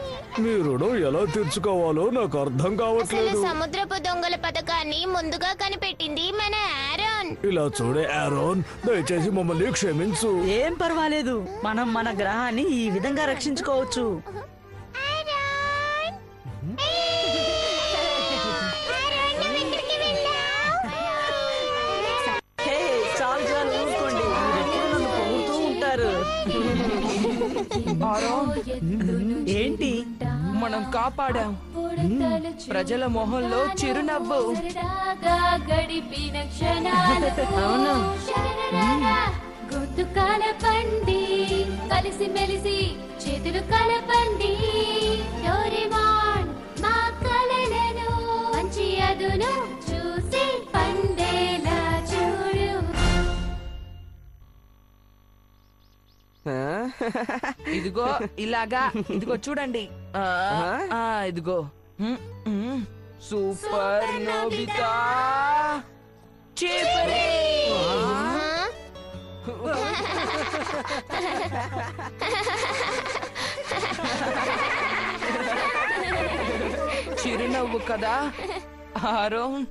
Speaker 11: మీ రుణం ఎలా తీర్చుకోవాలో నాకు అర్థం
Speaker 2: అసలు
Speaker 11: కావట్లేదు.
Speaker 2: సముద్రపు దొంగల పథకాన్ని ముందుగా కనిపెట్టింది మన ఆరోన్.
Speaker 11: ఇలా చూడే ఆరోన్, దయచేసి మమ్మల్ని క్షమించు.
Speaker 7: ఏం పర్వాలేదు, మనం మన గ్రహాన్ని ఈ విధంగా రక్షించుకోవచ్చు. హే, చాలు ఊరుకోండి. మీరెప్పుడు నన్ను పొగుడుతూ ఉంటారు. ఏంటి?
Speaker 1: మనం కాపాడాం. ప్రజల మొహంలో చిరునవ్వు.
Speaker 7: అవును.
Speaker 5: గొంతు కలపండి, కలిసి మెలిసి చేతులు కలపండి. డోరేమోన్ మా కలలను మంచి అదును చూసి పండేలా చూడు.
Speaker 1: ఇదిగో ఇలాగా ఇదిగో చూడండి ఇదిగో సూపర్ నోబితా చీపరే. చిరునవ్వు కదా ఆరోన్.